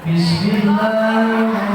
وكان الله بكل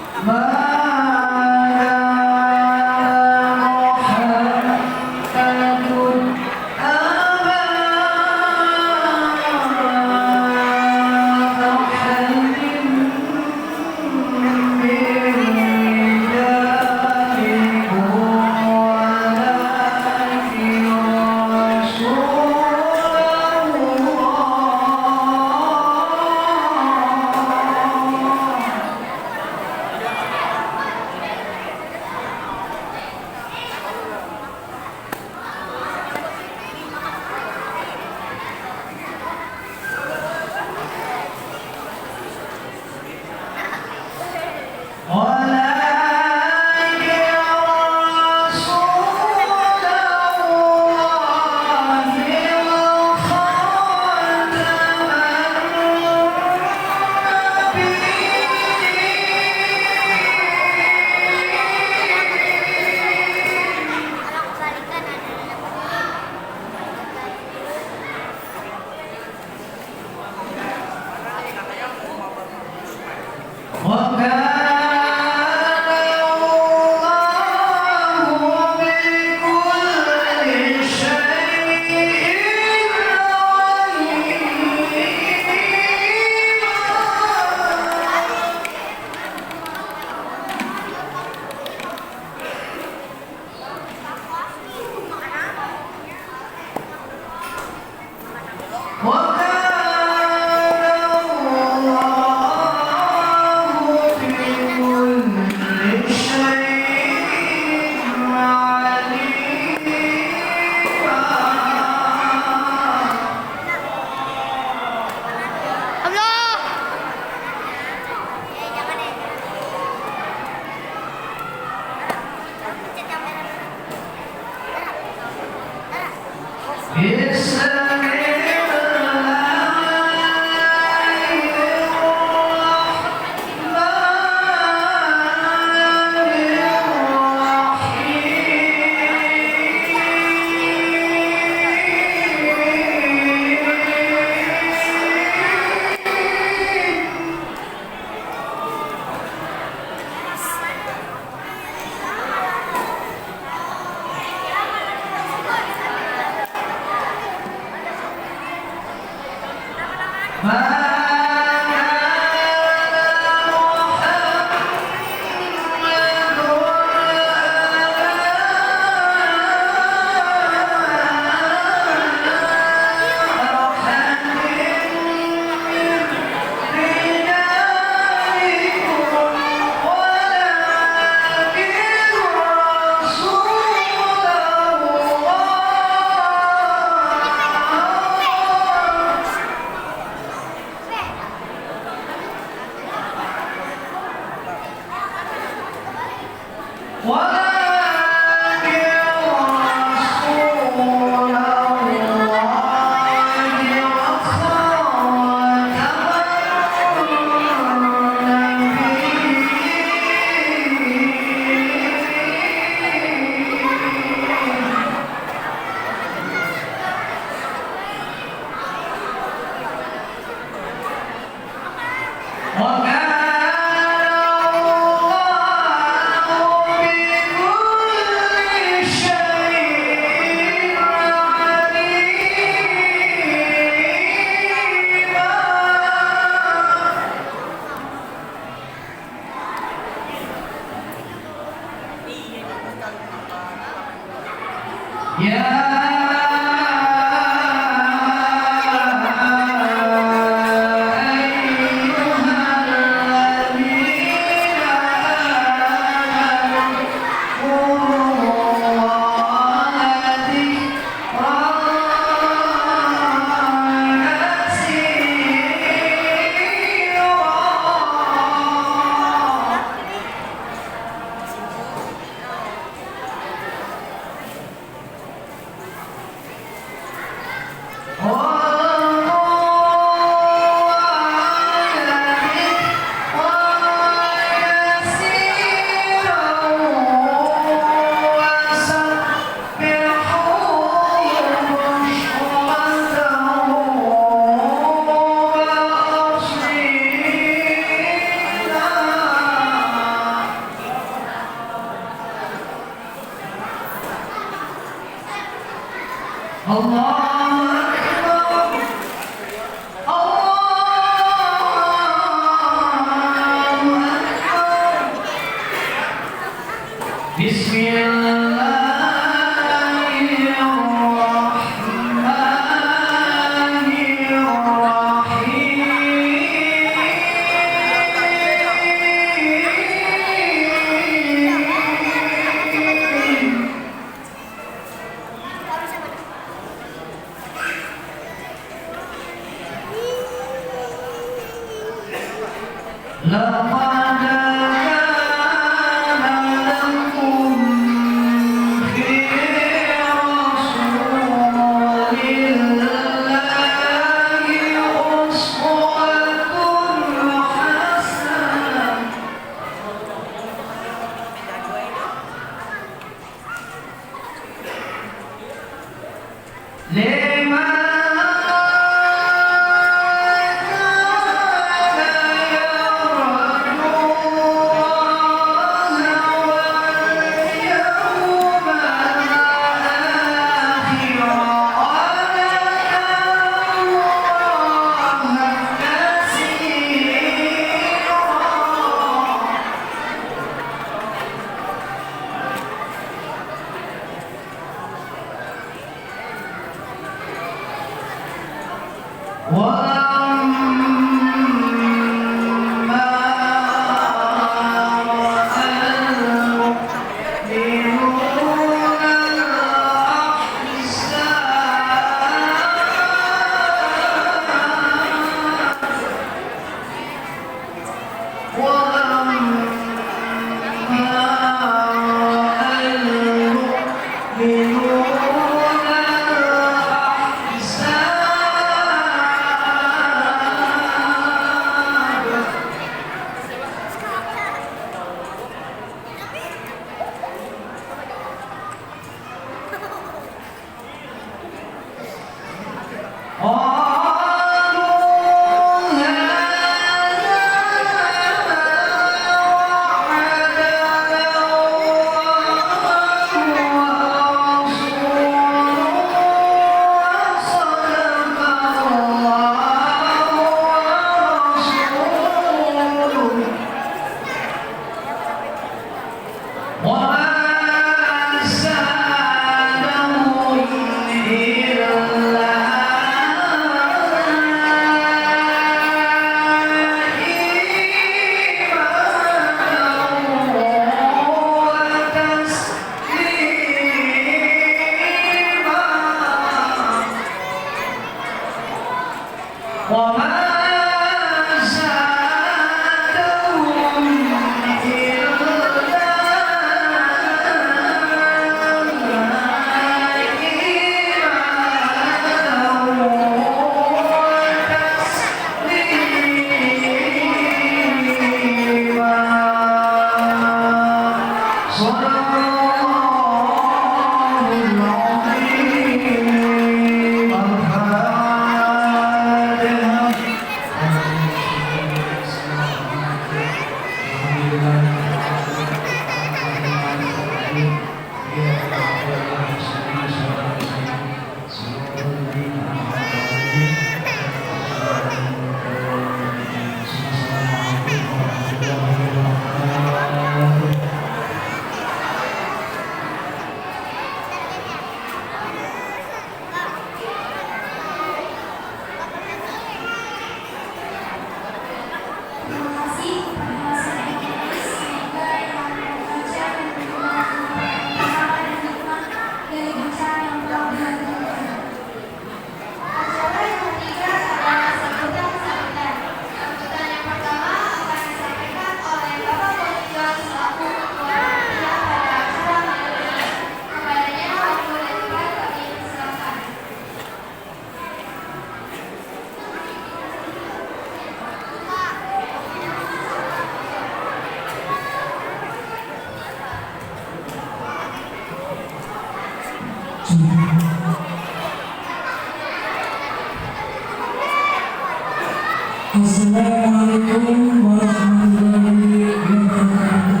Assalamualaikum warahmatullahi wabarakatuh.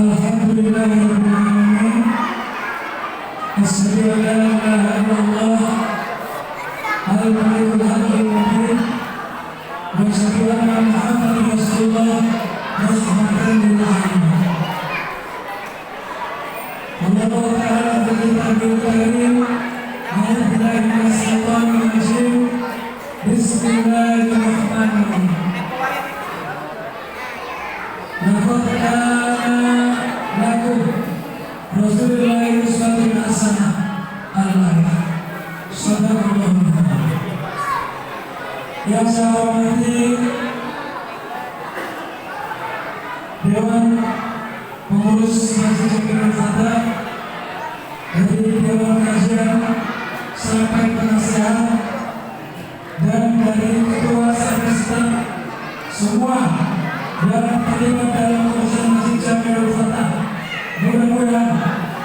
Alhamdulillahirabbil alamin. Asyhadu an la ilaha illallah al-malikul haqqul mubin wa asyhadu anna Muhammadar Rasulullah rahmatan lil alamin. Allah Ta'ala berkitabil karim. Bismillahirrahmanirrahim. Laqad kana lakum Rasulullah uswatun hasanah. Al-ayat. Sadaqallahu. Yang saya hormati Dewan Pengurus Masjid Jamil Fatah, dari Dewan Kajian sampai penasehat dan dari ketua Sarjana, semua yang terlibat dalam urusan Masjid Jamil Fatah, mudah-mudahan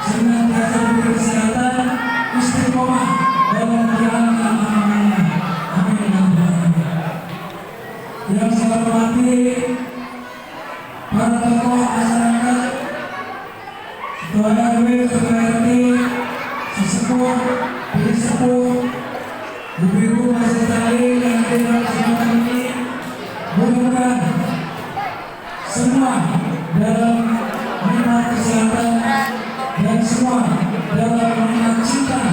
senantiasa diberi kesehatan, istiqomah dalam menjalankan amanahnya. Amin. Yang saya hormati para tokoh masyarakat, Ketua RW, Ketua RT, sesepuh, sesepuh, ibu-ibu masih tali yang hadir bersama kami, mudah-mudahan semua dalam nikmat kesehatan dan semua dalam nikmat cinta,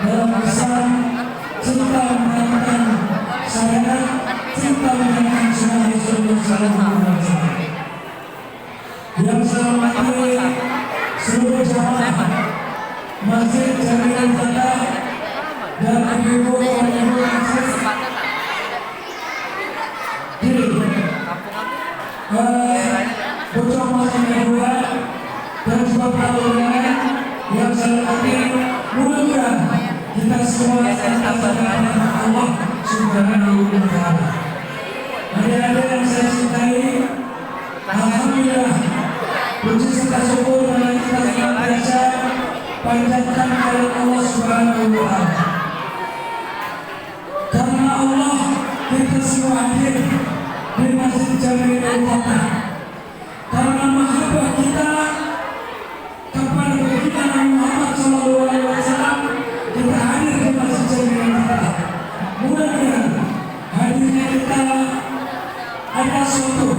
dalam kesan cinta menyatakan syariat, cinta menyatakan sunnah Rasulullah SAW. Yang saya hormati seluruh jamaah Masjid Jamil Fatah dan ibu-ibu Masjid di Bocor Masjid Kedua dan juga peraturan yang saya hormati, mudah-mudahan kita semua dengan Allah Subhanahu wa Ta'ala. Adik-adik yang saya cintai, alhamdulillah, puji serta syukur dan kita senantiasa panjatkan kepada Allah Subhanahu wa Ta'ala. Karena Allah kita semua hadir di Masjid Jamil Fatah. Karena mahabbah kita kepada baginda Nabi Muhammad SAW, kita hadir di Masjid Jamil Fatah. Mudah-mudahan hadirnya kita ada suatu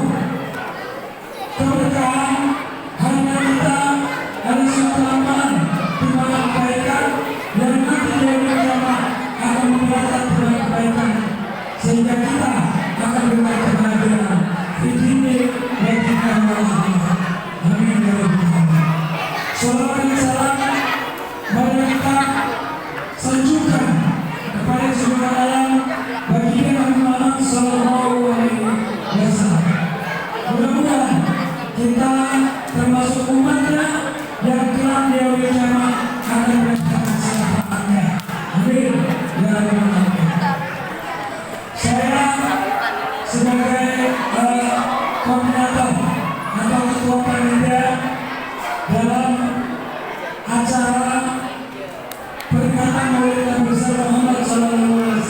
keberkahan, hanya kita ada suatu amalan di mana kebaikan yang nanti dari kiamat akan membuat kebaikan, sehingga kita akan berbuat kebahagiaan di dunia dan di akhirat. Amin ya rabbal alamin. Salawat dan salam mari kita sanjungkan kepada seluruh alam baginda Nabi Muhammad SAW. Mudah-mudahan kita termasuk umatnya yang kelak di hari kiamat akan mendapatkan syafaatnya. Amin ya rabbal alamin. Saya sebagai koordinator atau ketua panitia dalam acara peringatan Maulid Nabi besar Muhammad SAW.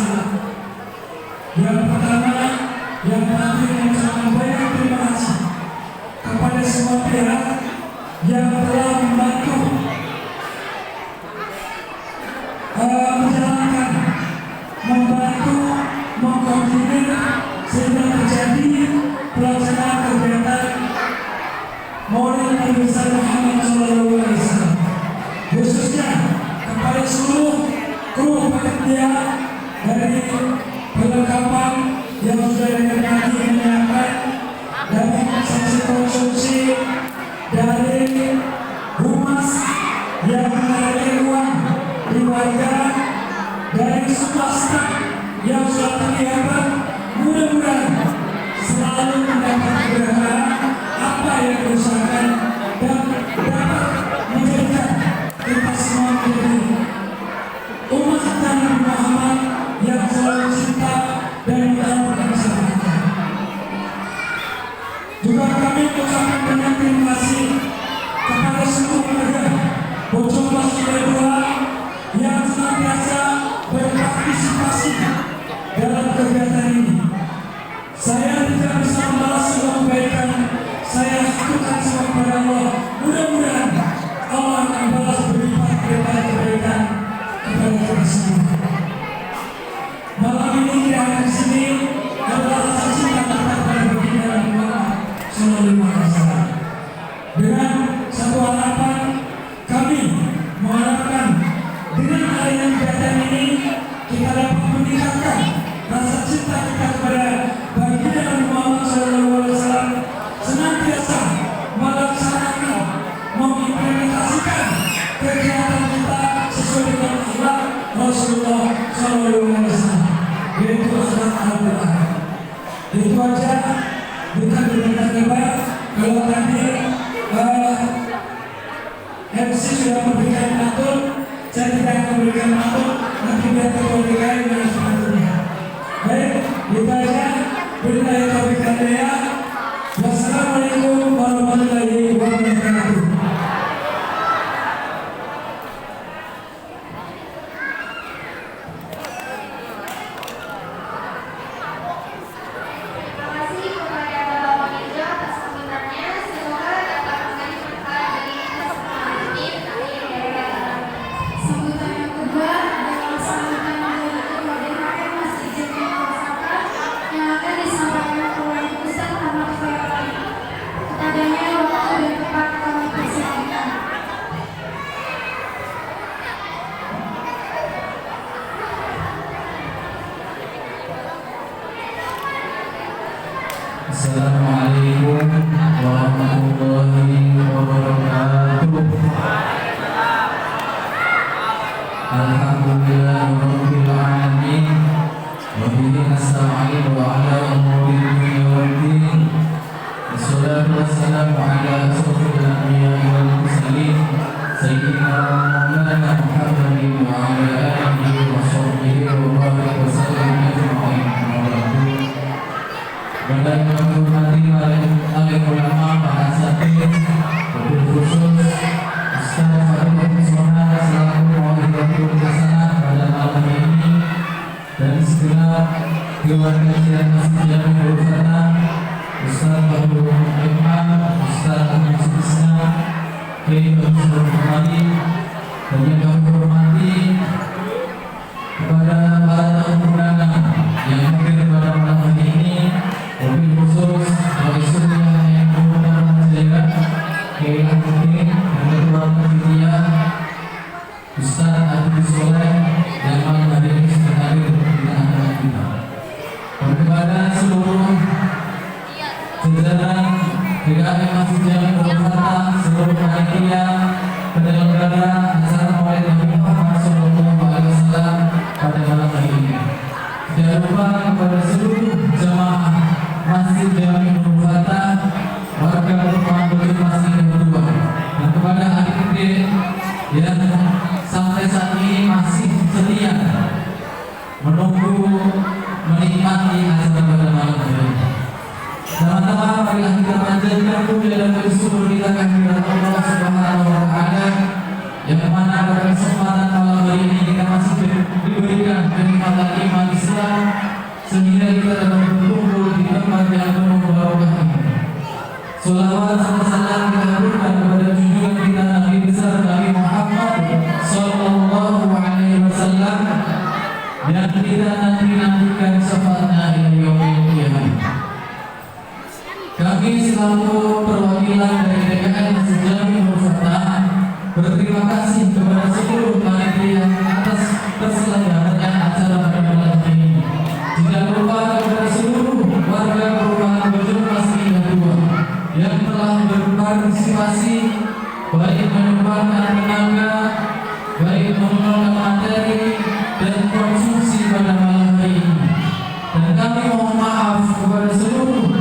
Yang pertama, yang tadi mengucapkan banyak terima kasih kepada semua pihak yang telah membantu menjalankan, membantu, mengkoordinir sehingga terjadi pelaksanaan kegiatan Maulid Nabi besar Muhammad SAW. Khususnya kepada seluruh kru panitia dari perlengkapan yang sudah dinikmati menyiapkan, dari saksi konsumsi, dari humas yang menarik uang di warga, dari swasta yang sudah terlihat. Mudah-mudahan selalu mendapat keberkahan apa yang diusahakan dan dapat menjadikan kita semua menjadi umat Nabi Muhammad yang selalu cinta dan menghargai masyarakat. Juga kami mengucapkan aja, bukan dengan hebat. Kalau tadi MC sudah memberikan atur, saya tidak akan memberikan atur, nanti biar kepolisian yang selanjutnya. Baik, itu aja. Billahi taufiq wal hidayah. Wassalamualaikum warahmatullahi wabarakatuh. Assalamualaikum warahmatullahi wabarakatuh. Alhamdulillahirabbil alamin. Wa bihi nasta'in wa ala umuri dunya waddin. Wassalatu wassalamu ala asyrofil anbiya'i wal mursalin sayyidina Maulana Muhammadin wa ala alihi wa sahbihi wa barik wa sallim ajma'in. Badan yang menghormati alim ulama, para asatidz, wabil khusus Ustaz Farid Sona selaku Mau'izatul Hasanah pada malam ini, dan segenap keluarga Masjid Jami Nurul Fatah, Ustaz Abdul Imam, Ustaz Ahmad Sudisna, Kiai Abdul Khamali, dan yang kami hormati kepada para tamu undangan yang hadir pada malam ini. Wabil khusus bagi semua yang berhubungan dengan Kiai Al-Mutin dan Ketua Panitia Ustaz Abdul Soleh yang malam hari ini sudah hadir di tengah-tengah kita. Dan kepada seluruh jajaran DKM Masjid Jami Nurul Fatah, seluruh panitia penyelenggara acara Maulid Nabi Muhammad SAW pada malam hari ini. Tidak lupa kepada seluruh jamaah Masjid Jami Nurul Fatah, warga perumahan Bukit Masjid kedua, dan kepada adik-adik yang sampai saat ini masih setia menunggu menikmati acara pada malam hari ini. Teman-teman, marilah kita panjatkan puja dan bersyukur kita kehadirat Allah Subhanahu wa Ta'ala, yang mana pada kesempatan malam hari ini kita masih diberikan kenikmatan iman Islam sehingga kita dapat berkumpul di tempat yang penuh barokah ini. Salawat serta salam kita haturkan kepada junjungan kita Nabi besar Nabi Muhammad Sallallahu Alaihi Wasallam yang kita nantikan syafaatnya ila yaumil qiyamah. Kami selaku perwakilan dari DKM Masjid Jami Nurul Fatah berterima kasih kepada seluruh panitia atas terselenggaranya acara pada malam ini. Tidak lupa kepada seluruh warga perumahan Bukit Masjid kedua yang telah berpartisipasi baik menyumbangkan tenaga, baik menyumbangkan materi dan konsumsi pada malam hari ini. Dan kami mohon maaf kepada seluruh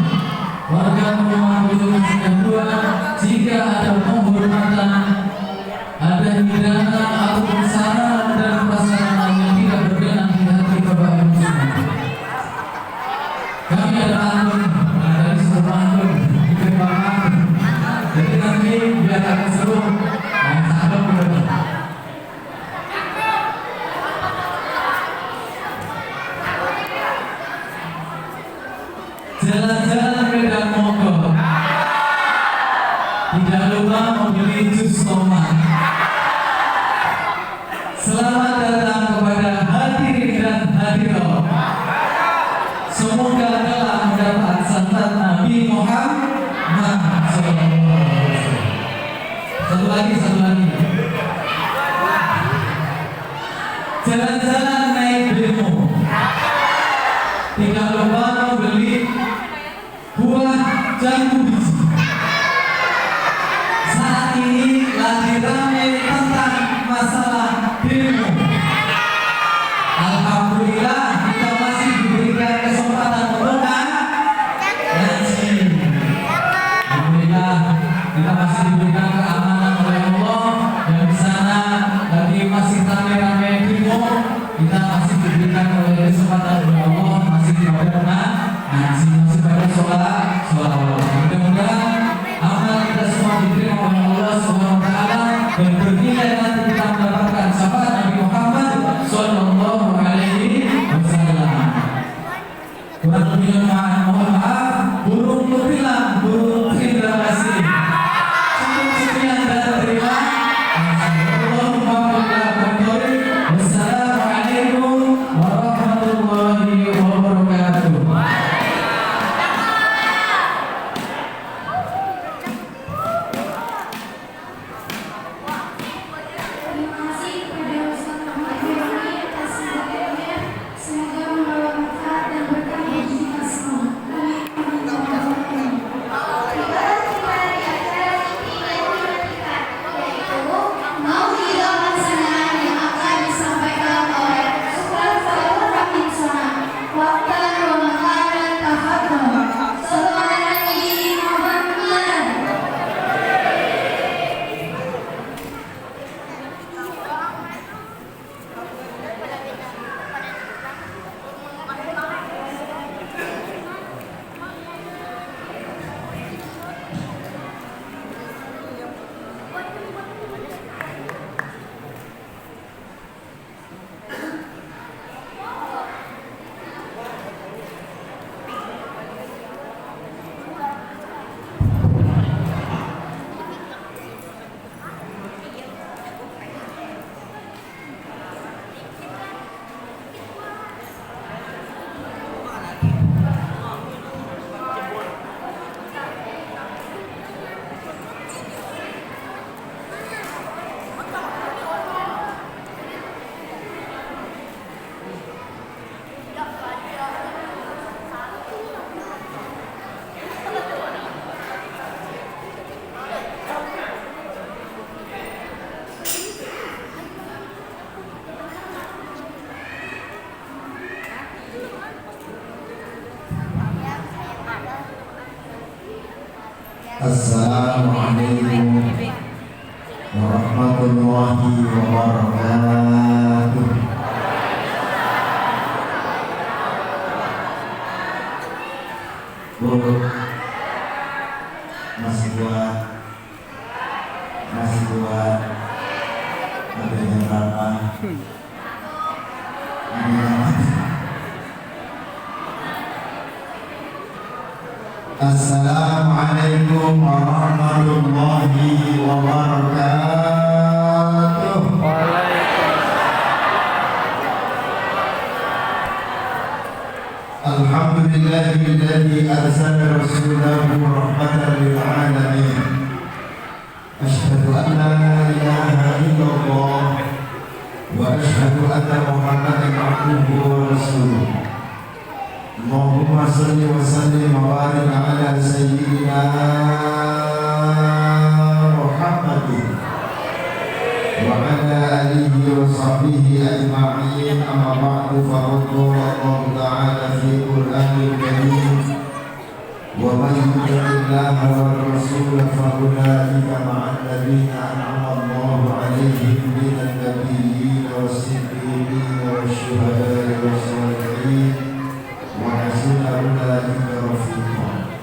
warga perumahan Bukit Masjid kedua jika ada penghormatan, ada hidangan ataupun sarana dan prasarana yang tidak berkenan di hati Bapak Ibu semua. Kami ada antun dari seluruh antun di Kepulauan. Jadi nanti biar akan seru dan sahabat berdoa. Jalan-jalan Medan Mogok. Tidak lupa membeli jus tomat. Selamat datang kepada hadirin dan hadirat. Semoga telah mendapat santan Nabi Muhammad SAW. Satu lagi. Jalan-jalan naik bemo. Tidak lupa membeli buah jambu biji. Saat ini lagi ramai tentang masalah demo. Alhamdulillah kita masih diberikan kesempatan untuk sholawat. Mudah-mudahan amal kita semua diterima oleh Allah Subhanahu wa taala dan bernilai nanti kita mendapatkan syafaat Nabi Muhammad sallallahu alaihi wasallam. Kurang lebihnya mohon maaf, burung berbilang, burung terima kasih. Cukup sekian dan terima. Wassalamualaikum warahmatullahi wabarakatuh. Terima kasih kepada Ustaz Muhammad Firman atas sampaiannya. Semoga membawa manfaat dan berkah bagi kita semua. Assalamualaikum warahmatullahi wabarakatuh. Bu, masih buat adanya berapa? Assalamualaikum warahmatullahi wabarakatuh. Alhamdulillahilladzi arsala rasulahu rahmatan lil alamin. Asyhadu an la ilaha illallah wa asyhadu anna Muhammadan abduhu wa rasuluh. Allahumma salli wa sallim wa barik ala sayyidina Muhammadin wa ala alihi wa sahbihi ajma'in. Amma ba'du, fa qala Allah ta'ala fi Qur'anil Karim: wa man yuti'illaha wa rasulahu fa ulaika ma'al ladzina an'ama Allahu 'alaihim minan nabiyyin was-siddiqin wasyuhada'i was-shalihin wa hasuna ulaika rafiqa.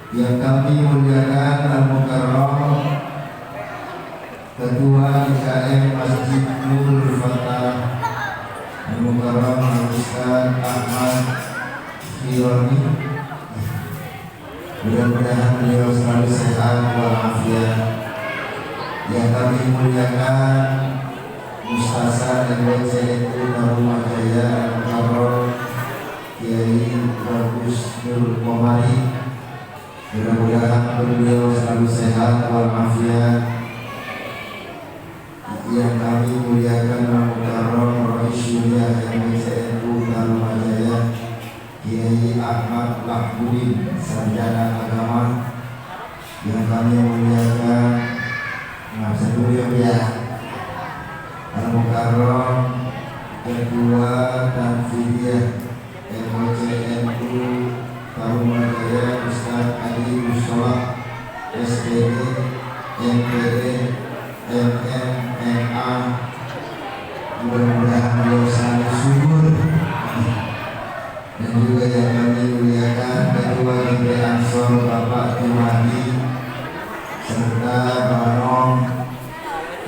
Yang kami muliakan Al-Mukarram Ketua IKM Masjid Nurul Fatah Al-Mukarram Al-Ustaz Ahmad Fironi, mudah-mudahan beliau selalu sehat walafiat. Yang kami muliakan Ustazah MWC Tarumajaya Al-Mukarram Kiai Bagus Nur Komari, mudah-mudahan beliau selalu sehat walafiat. Yang kami muliakan Al-Mukarram Rais Syuriah MWC Tarumajaya Kiai Ahmad Lahbudin Sarjana Agama. Yang kami muliakan Al-Mukarram Ketua Tanfidiyah MWCNU Tarumajaya Ustaz Adi Mustola SPD MPD MMNA, mudah-mudahan beliau selalu subur juga yang kami muliakan Ketua GP Ansor Bapak Jumadi serta Barong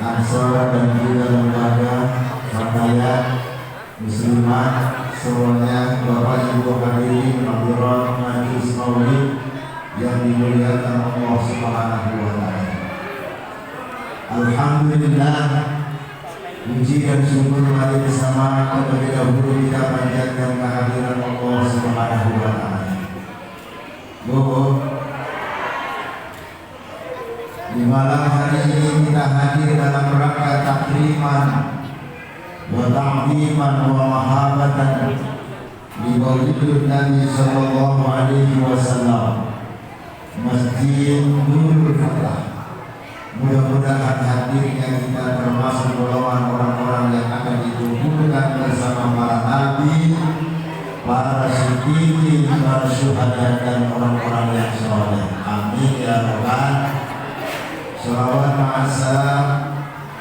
Ansor dan juga lembaga Fatayat Muslimat semuanya, Bapak Ibu hadirin hadirat majelis maulid yang dimuliakan Allah Subhanahu wa taala. Alhamdulillah, puji dan syukur mari bersama terlebih dahulu kita panjatkan kehadiran Allah Subhanahu wa taala. Di malam hari ini kita hadir dalam rangka takriman wa ta'ziman wa mahabbatan di maulidun Nabi sallallahu alaihi wasallam Masjid Nurul Fatah. Mudah-mudahan hadirnya kita termasuk golongan orang-orang yang akan dikumpulkan bersama para nabi, para siddiqin, para syuhada dan orang-orang yang saleh. Amin ya rabbal. Shalawat ma'assalam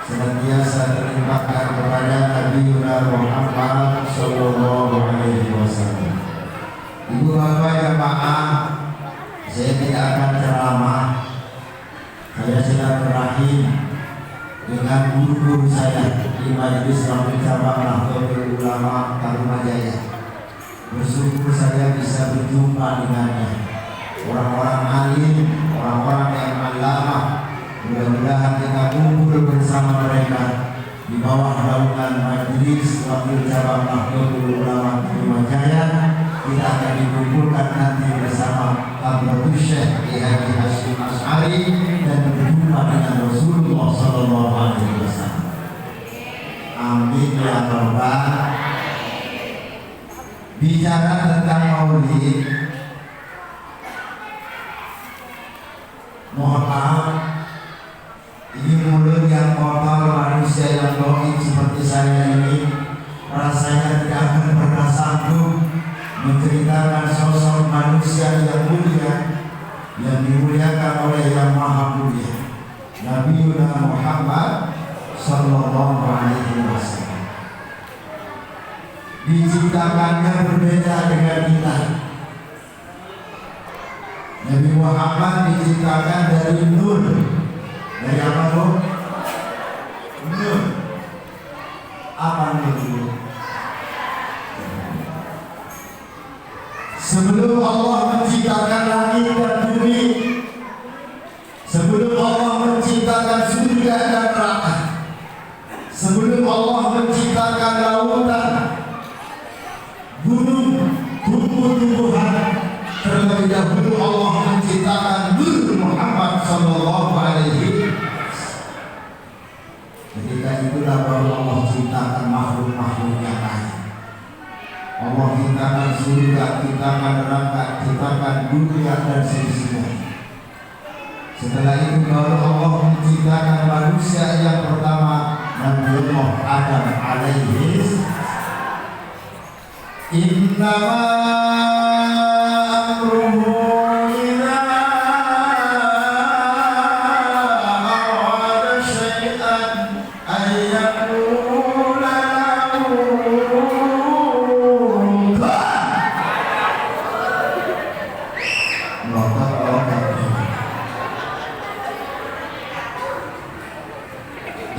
senantiasa terlimpahkan kepada Nabi Muhammad sallallahu alaihi wasallam. Ibu bapak yang maaf, saya tidak akan ceramah. Saya silaturahim dengan guru-guru saya di Majelis Ramil Cabang Nahdlatul Ulama Tarumajaya. Bersyukur saya bisa berjumpa dengannya. Orang-orang alim, orang-orang yang alama. Mudah-mudahan kita kumpul bersama mereka di bawah naungan Majelis Ramil Cabang Nahdlatul Ulama Tarumajaya. Kita akan dikumpulkan nanti bersama Abdul Syekh Haji Hasyim Asy'ari dan berjumpa dengan Rasulullah sallallahu alaihi wasallam. Amin ya rabbal. Bicara tentang maulid, mohon maaf, ini mulut yang kotor, manusia yang doib seperti saya ini rasanya tidak akan pernah sanggup menceritakan sosok manusia yang mulia yang dimuliakan oleh Yang Maha Mulia Nabi Muhammad sallallahu alaihi wasallam. Diciptakannya berbeda dengan kita. Nabi Muhammad diciptakan dari nur. Dari apa nur? Nur. Apa nur? Sebelum Allah menciptakan langit dan bumi, sebelum Allah menciptakan surga dan neraka, sebelum Allah menciptakan lautan, gunung, tumbuh-tumbuhan, terlebih dahulu Allah menciptakan Nur Muhammad sallallahu alaihi wasallam. Ketika itulah baru Allah ciptakan makhluk-makhluk yang lain. Allah ciptakan surga, ciptakan neraka, ciptakan dunia dan seisinya. Setelah itu baru Allah menciptakan manusia yang pertama, Nabi Adam alaihi innama amruhu idza arada syai'an ay yaqula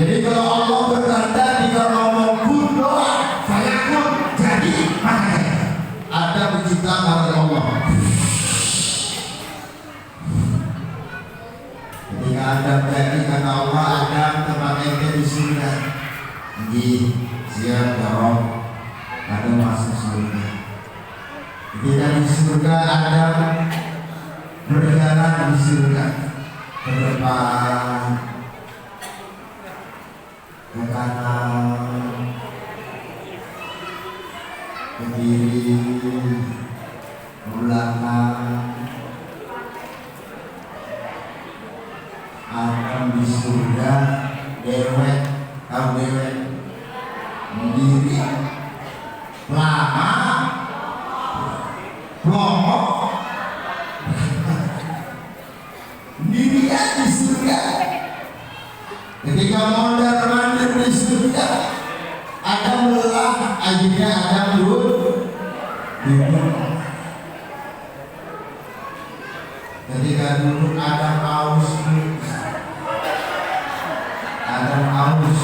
Jadi kalau Allah berkehendak, jika ngomong kun doa, saya kun jadi, maka ada diciptakan oleh Allah. Ketika Adam jadi, kata Allah, Adam tempat ente di surga. Di siap dorong, Adam masuk surga. Ketika di surga, Adam berjalan di surga ke depan, ke kanan, ke kiri, ke belakang. Adam di surga dewek, tahu dewek, mendiri, lama, lomok, dirian di surga. Ketika mondar mandir di surga, Adam lelah, akhirnya Adam duduk. sehingga dulu Adam aus. Adam aus.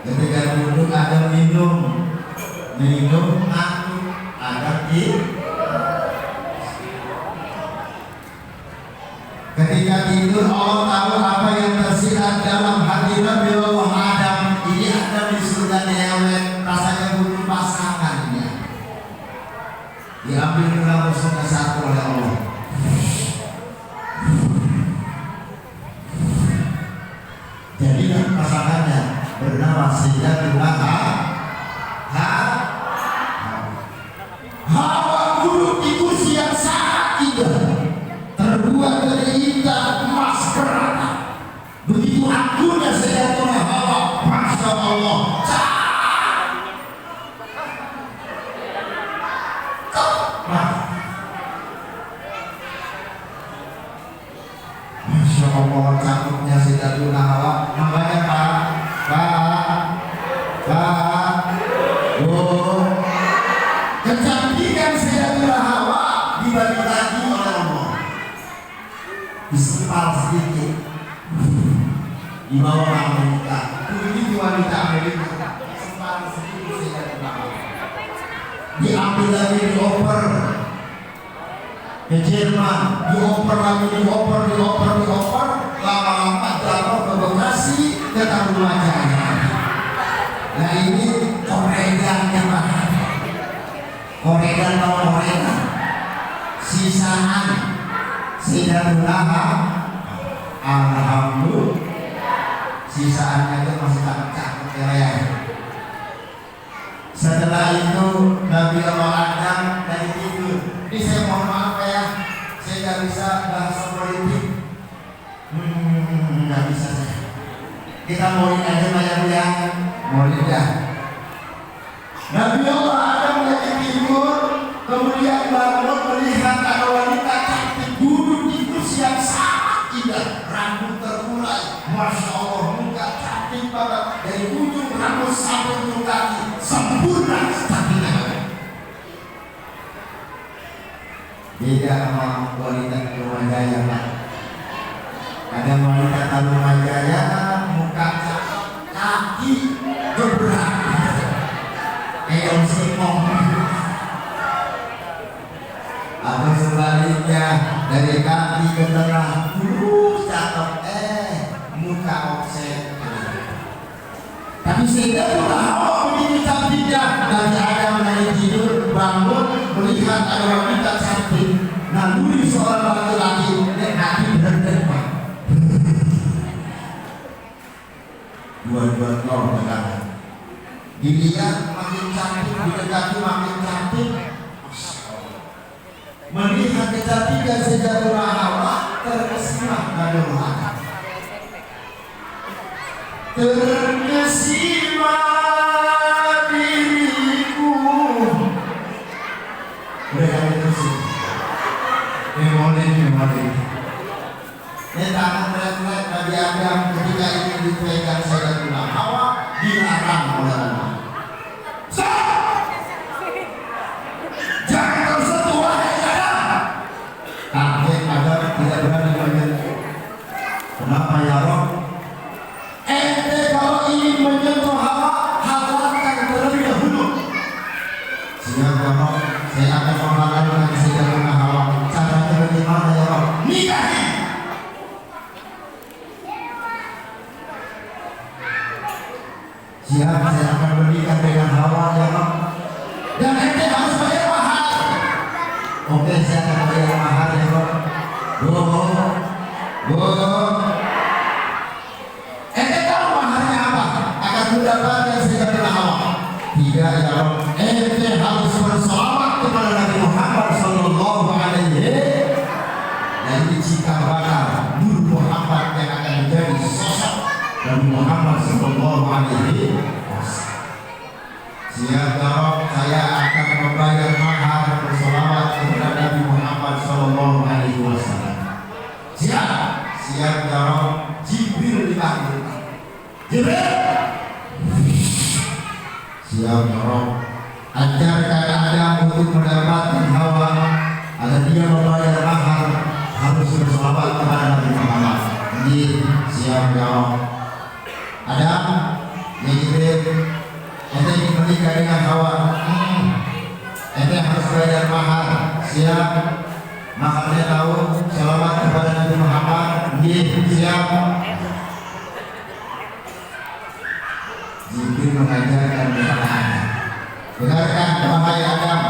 Ketika duduk ada minum aku ada ketika tidur Allah tahu apa yang tersirat dalam hati Nabi Allah Adam. Ini Adam di surga newek, rasanya butuh pasangannya, diambil langsung ke satu oleh Allah. Jadi pasangannya bernama Sayyidatuna Hawa duduk di kursi yang sangat indah, terbuat dari intan emas perata. Begitu akunnya Sayyidatuna Hawa, Masya Allah, Masya Allah, cakepnya Sayyidatuna Hawa. Makanya kecantikan Sayyidatuna Hawa dibagi lagi oleh Allah, disempal sedikit di bawah Amerika. Begitu wanita Amerika sempal sedikit Sayyidatuna Hawa, diambil lagi, dioper ke Jerman, dioper lagi, dioper, lama-lama jatuh ke Bekasi, ke Tarumajaya. Nah ini koregannya Pak. Koregan tahun koregan sisaan Sayyidatuna Hawa. Alhamdulillah sisaannya itu masih cakep ya. Setelah itu Nabi Allah Adam dari tidur. Ini saya mohon maaf ya, saya nggak bisa bahasa politik, nggak bisa saya. Kita mulai aja banyak mulai dah. Nabi Allah Adam lagi tidur, kemudian bangun melihat ada wanita cantik duduk di kursi yang sangat indah, rambut terurai, Masya Allah, muka cantik banget dari ujung rambut sampai ujung kaki, sempurna cantiknya. Beda sama wanita Tarumajaya Pak. Ada wanita Tarumajaya muka cakep, kaki gebrak Eon Singkong. Atau sebaliknya dari kaki ke tengah, cakep, muka offset. Tapi Sayyidatuna Hawa begitu cantiknya. Nabi Adam lagi tidur, bangun melihat ada wanita cantik, naluri seorang laki-laki, dan hati berdendam Pak. Dua-dua klor dekat. Dilihat makin cantik, didekati makin cantik. Melihat kecantikan Sayyidatuna Hawa, terkesima Nabi Muhammad. Terkesima diriku. Mereka itu sih. Memori. Ini tangan berat-berat Nabi Adam ketika ingin dipegang Sayyidatuna Hawa dilarang oleh Allah. Jangan tersentuh wahai Adam. Kaget Adam tidak berani menyentuh. Kenapa ya Rob? Ente kalau ingin menyentuh Hawa, halalkan terlebih dahulu. Siap ya Rob, saya akan menghalalkan Sayyidatuna Hawa. Caranya bagaimana ya Rob? Nikahi. Siap, saya akan menikah dengan Hawa ya Rob. Dan ente harus bayar mahar. Oke, saya akan bayar mahar ya Rob. Ente tahu maharnya apa? Akan mendapatkan Sayyidatuna Hawa. Tidak ya Rob. Ente harus berselawat kepada Nabi Muhammad Sallallahu Alaihi. Dan ini cikal bakal Nur Muhammad yang akan menjadi sosok Nabi Muhammad Sallallahu Alaihi Wasallam. Siap ya Rob, saya akan membayar mahar berselawat kepada Nabi Muhammad Sallallahu Alaihi Wasallam. Siap ya Rob. Jibril, siap Rob. Ajarkan Adam untuk mendapatkan Hawa agar dia membayar mahar harus bersahabat kepada Nabi Muhammad. Siap jawab. Adam, ya Jibril, ente ingin menikah dengan Hawa. Ente harus bayar mahar. Siap. Maharnya tahu. Selamat kepada Nabi Muhammad. Siap. Jibril mengajarkan kepada Adam. Dengarkan wahai Adam.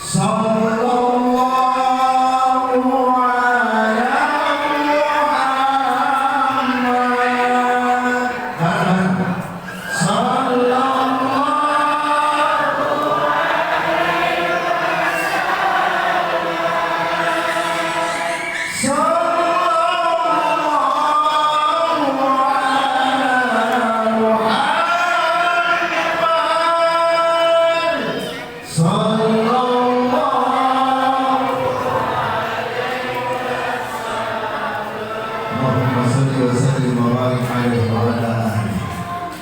Sallallahu ala Muhammad. Sallallahu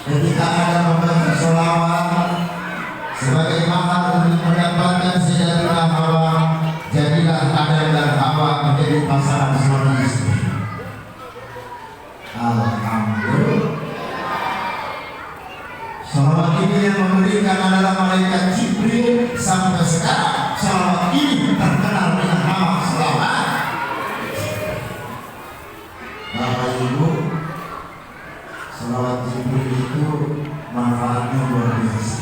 ketika Adam membaca sholawat sebagai mahar untuk mendapatkan Sayyidatina Hawa, jadilah Adam dan Hawa menjadi pasangan suami istri. Alhamdulillah. Sholawat ini yang memberikan adalah malaikat Jibril. Sampai sekarang sholawat ini terkenal dengan nama sholawat. Bapak Ibu, sholawat Jibril itu manfaatnya luar biasa.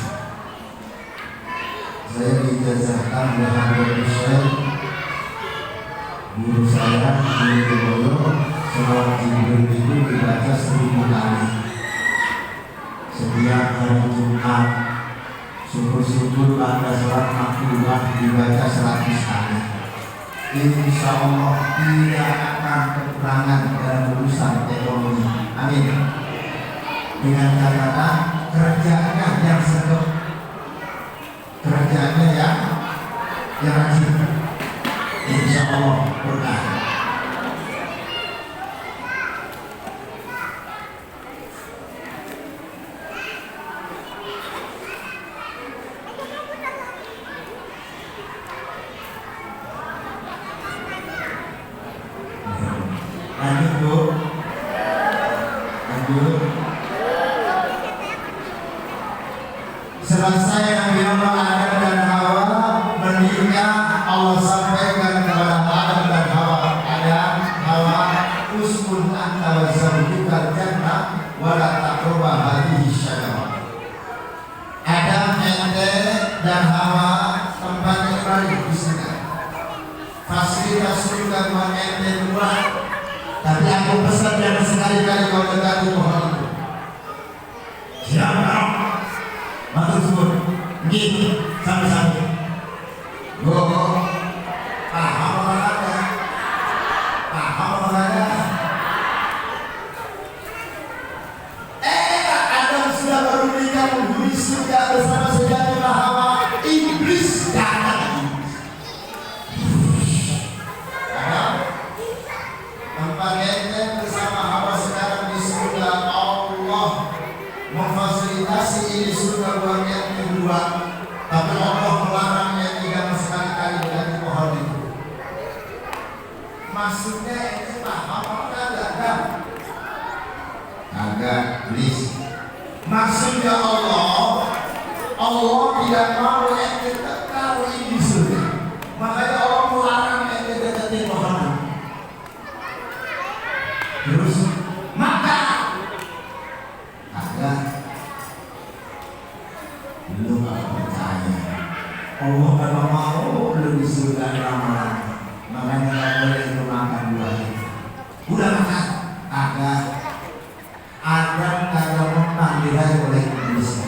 Saya diijazahkan oleh Habib Syekh, guru saya di Boyo. Sholawat Jibril itu dibaca 1000 kali setiap hari Jumat. Syukur-syukur pada sholat maktumat dibaca 100 kali. Insya Allah tidak akan kekurangan dalam urusan ekonomi. Amin. Dengan catatan kerjanya yang sedang, kerjanya yang rajin. Insya Allah berkah. Lanjut Bu. Lanjut. Selesai Nabi Allah Adam dan Hawa menikah, Allah sampaikan kepada Adam dan Hawa, Adam, Hawa, uskun anta wa zawjukal jannah wa la taqrabu hadhihi syajarah. Adam, ente dan Hawa tempatnya balik di sana. Fasilitas surga buat ente dua, tapi aku pesan jangan sekali-kali kau dekati pohon itu. Siapa? Matur suwun. Nggih, sami-sami. Paham olahraga? Paham olahraga? Adam sudah baru menikah menghuni surga bersama Sayyidatina Hawa. Iblis datang. Adam, tempat ente bersama Hawa sekarang di surga. Allah memfasilitasi ini surga buat yang kedua, tapi Allah melarang yang tidak sekali-kali dari pohon itu. Maksudnya ini paham agak? Agak, please. Maksudnya Allah tidak mau yang kita kawin di surga, makanya Allah melarang yang kita dekati pohon itu. Terus maka agak belum percaya. Allah kalau mau belum surga lama-lama, makanya nggak boleh itu makan buah itu. Udah makan, agak dirayu oleh iblis.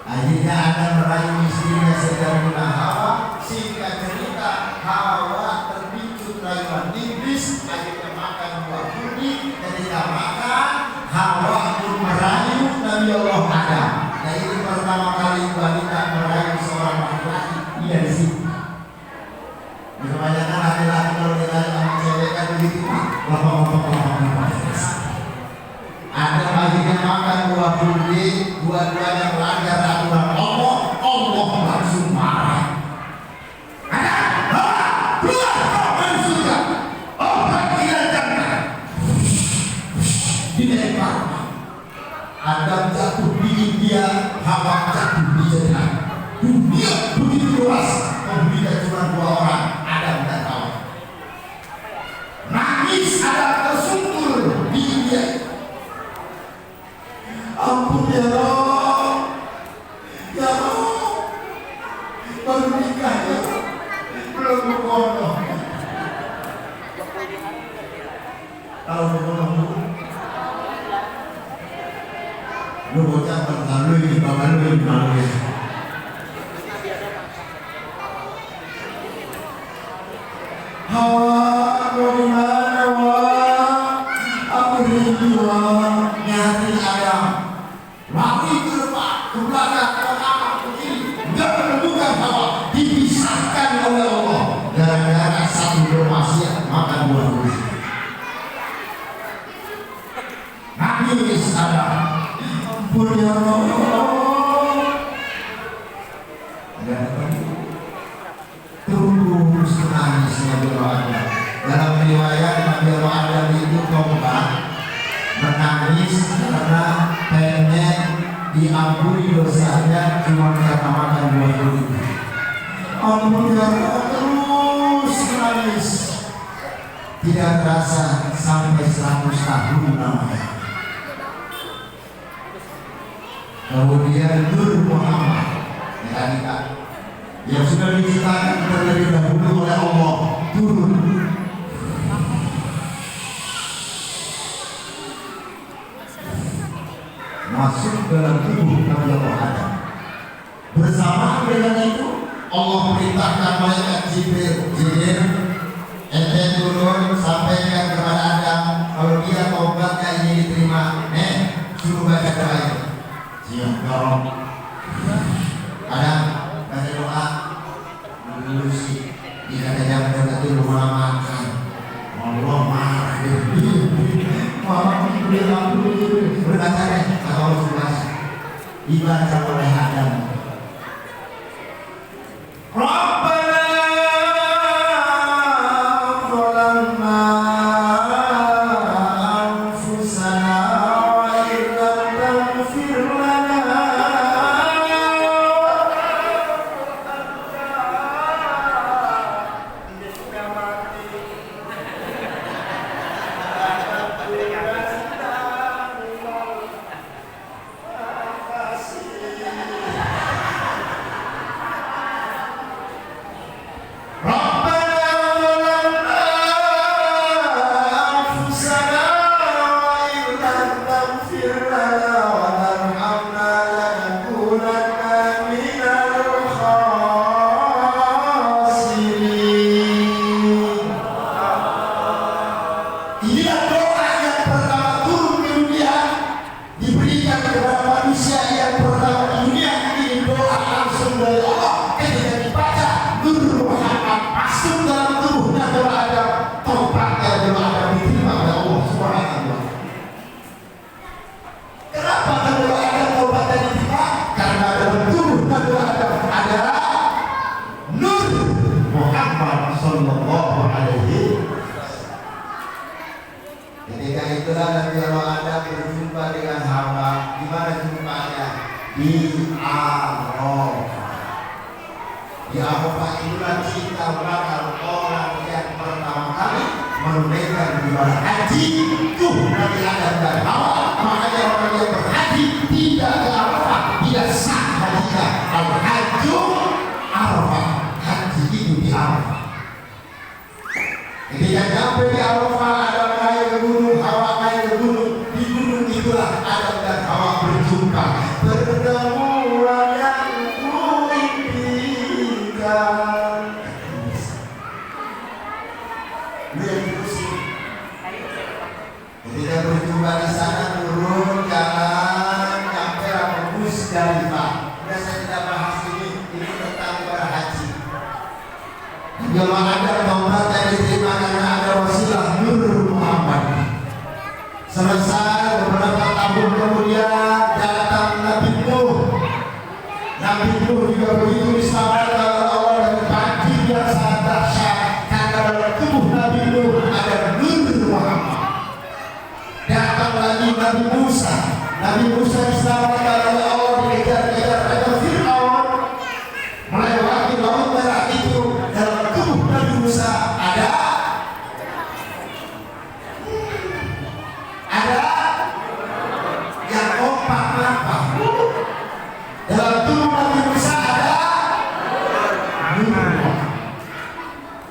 Akhirnya ada merayu istrinya Sayyidatina Hawa. Singkat cerita, Hawa terpicu rayuan iblis, akhirnya makan buah budi. Ketika makan, Hawa pun merayu Nabi Allah Adam. Nah ini pertama kali wanita merayu seorang laki-laki. Iya di sini. Kebanyakan laki-laki kalau dirayu sama cewek kan begitu. begitu luas, memberikan cuma 2 orang, Adam dan Hawa. Nangis Adam tersungkur di dunia. Ampun ya Allah, ya Allah, baru nikah ya, belum berbodoh. Tahu berbodoh? Lu bocah bertalu di bawah lu di bawah. Hawa, kau di mana Hawa? Aku rindu Hawa, nyari Adam. Lari ke depan, ke belakang, ke kanan, ke kiri, nggak menemukan Hawa. Dipisahkan oleh Allah gara-gara satu bermaksiat makan buah duri. Nangis Adam. Ampun ya Allah. Terus menangisnya berdoa. Dalam riwayat Nabi Adam itu tobat menangis karena pengen diampuni dosanya cuma karena makan buah duri. Ampun ya Allah, terus menangis. Tidak terasa sampai 100 tahun namanya. Kemudian Nur Muhammad yang sudah diciptakan terlebih dahulu oleh Allah turun masuk dalam tubuh Nabi Allah Adam. Bersama dengan itu Allah perintahkan malaikat Jibril ente turun sampaikan kepada Adam kalau dia taubatnya ini diterima, suruh baca doa. Siap dorong Adam baca doa dulu sih jika ada yang berarti rumah makan Allah marah mama beli lampu berbaca deh kalau sudah dibaca oleh Adam. Ketika itulah Nabi Allah Adam berjumpa dengan Hawa. Di mana jumpanya? Di Arafah. Di Arafah itulah cinta bakal orang yang pertama kali menunaikan ibadah haji. Itu Nabi Adam dan Hawa. Makanya orang yang berhaji tidak ke Arafah tidak sah hajinya. Al-Hajju Arafah. Haji itu di Arafah. Ketika sampai di Arafah, Adam naik ke gunung, Hawa naik ke gunung. Di gunung itulah Adam dan Hawa berjumpa. Pertemuan yang kuimpikan. Lihat pusing. Ketika berjumpa di sana, turun jalan sampai Musdalifah. Sudah saya tidak bahas ini tentang ibadah haji. Jemaah ada taubat yang diterima karena ada wasilah Nur Muhammad. Selesai beberapa tahun kemudian datang Nabi Nuh. Nabi Nuh juga begitu diselamatkan oleh Allah dari banjir yang sangat dahsyat karena dalam tubuh Nabi Nuh ada Nur Muhammad. Datang lagi Nabi Musa. Nabi Musa diselamatkan oleh Allah dikejar-kejar oleh Fir'aun melewati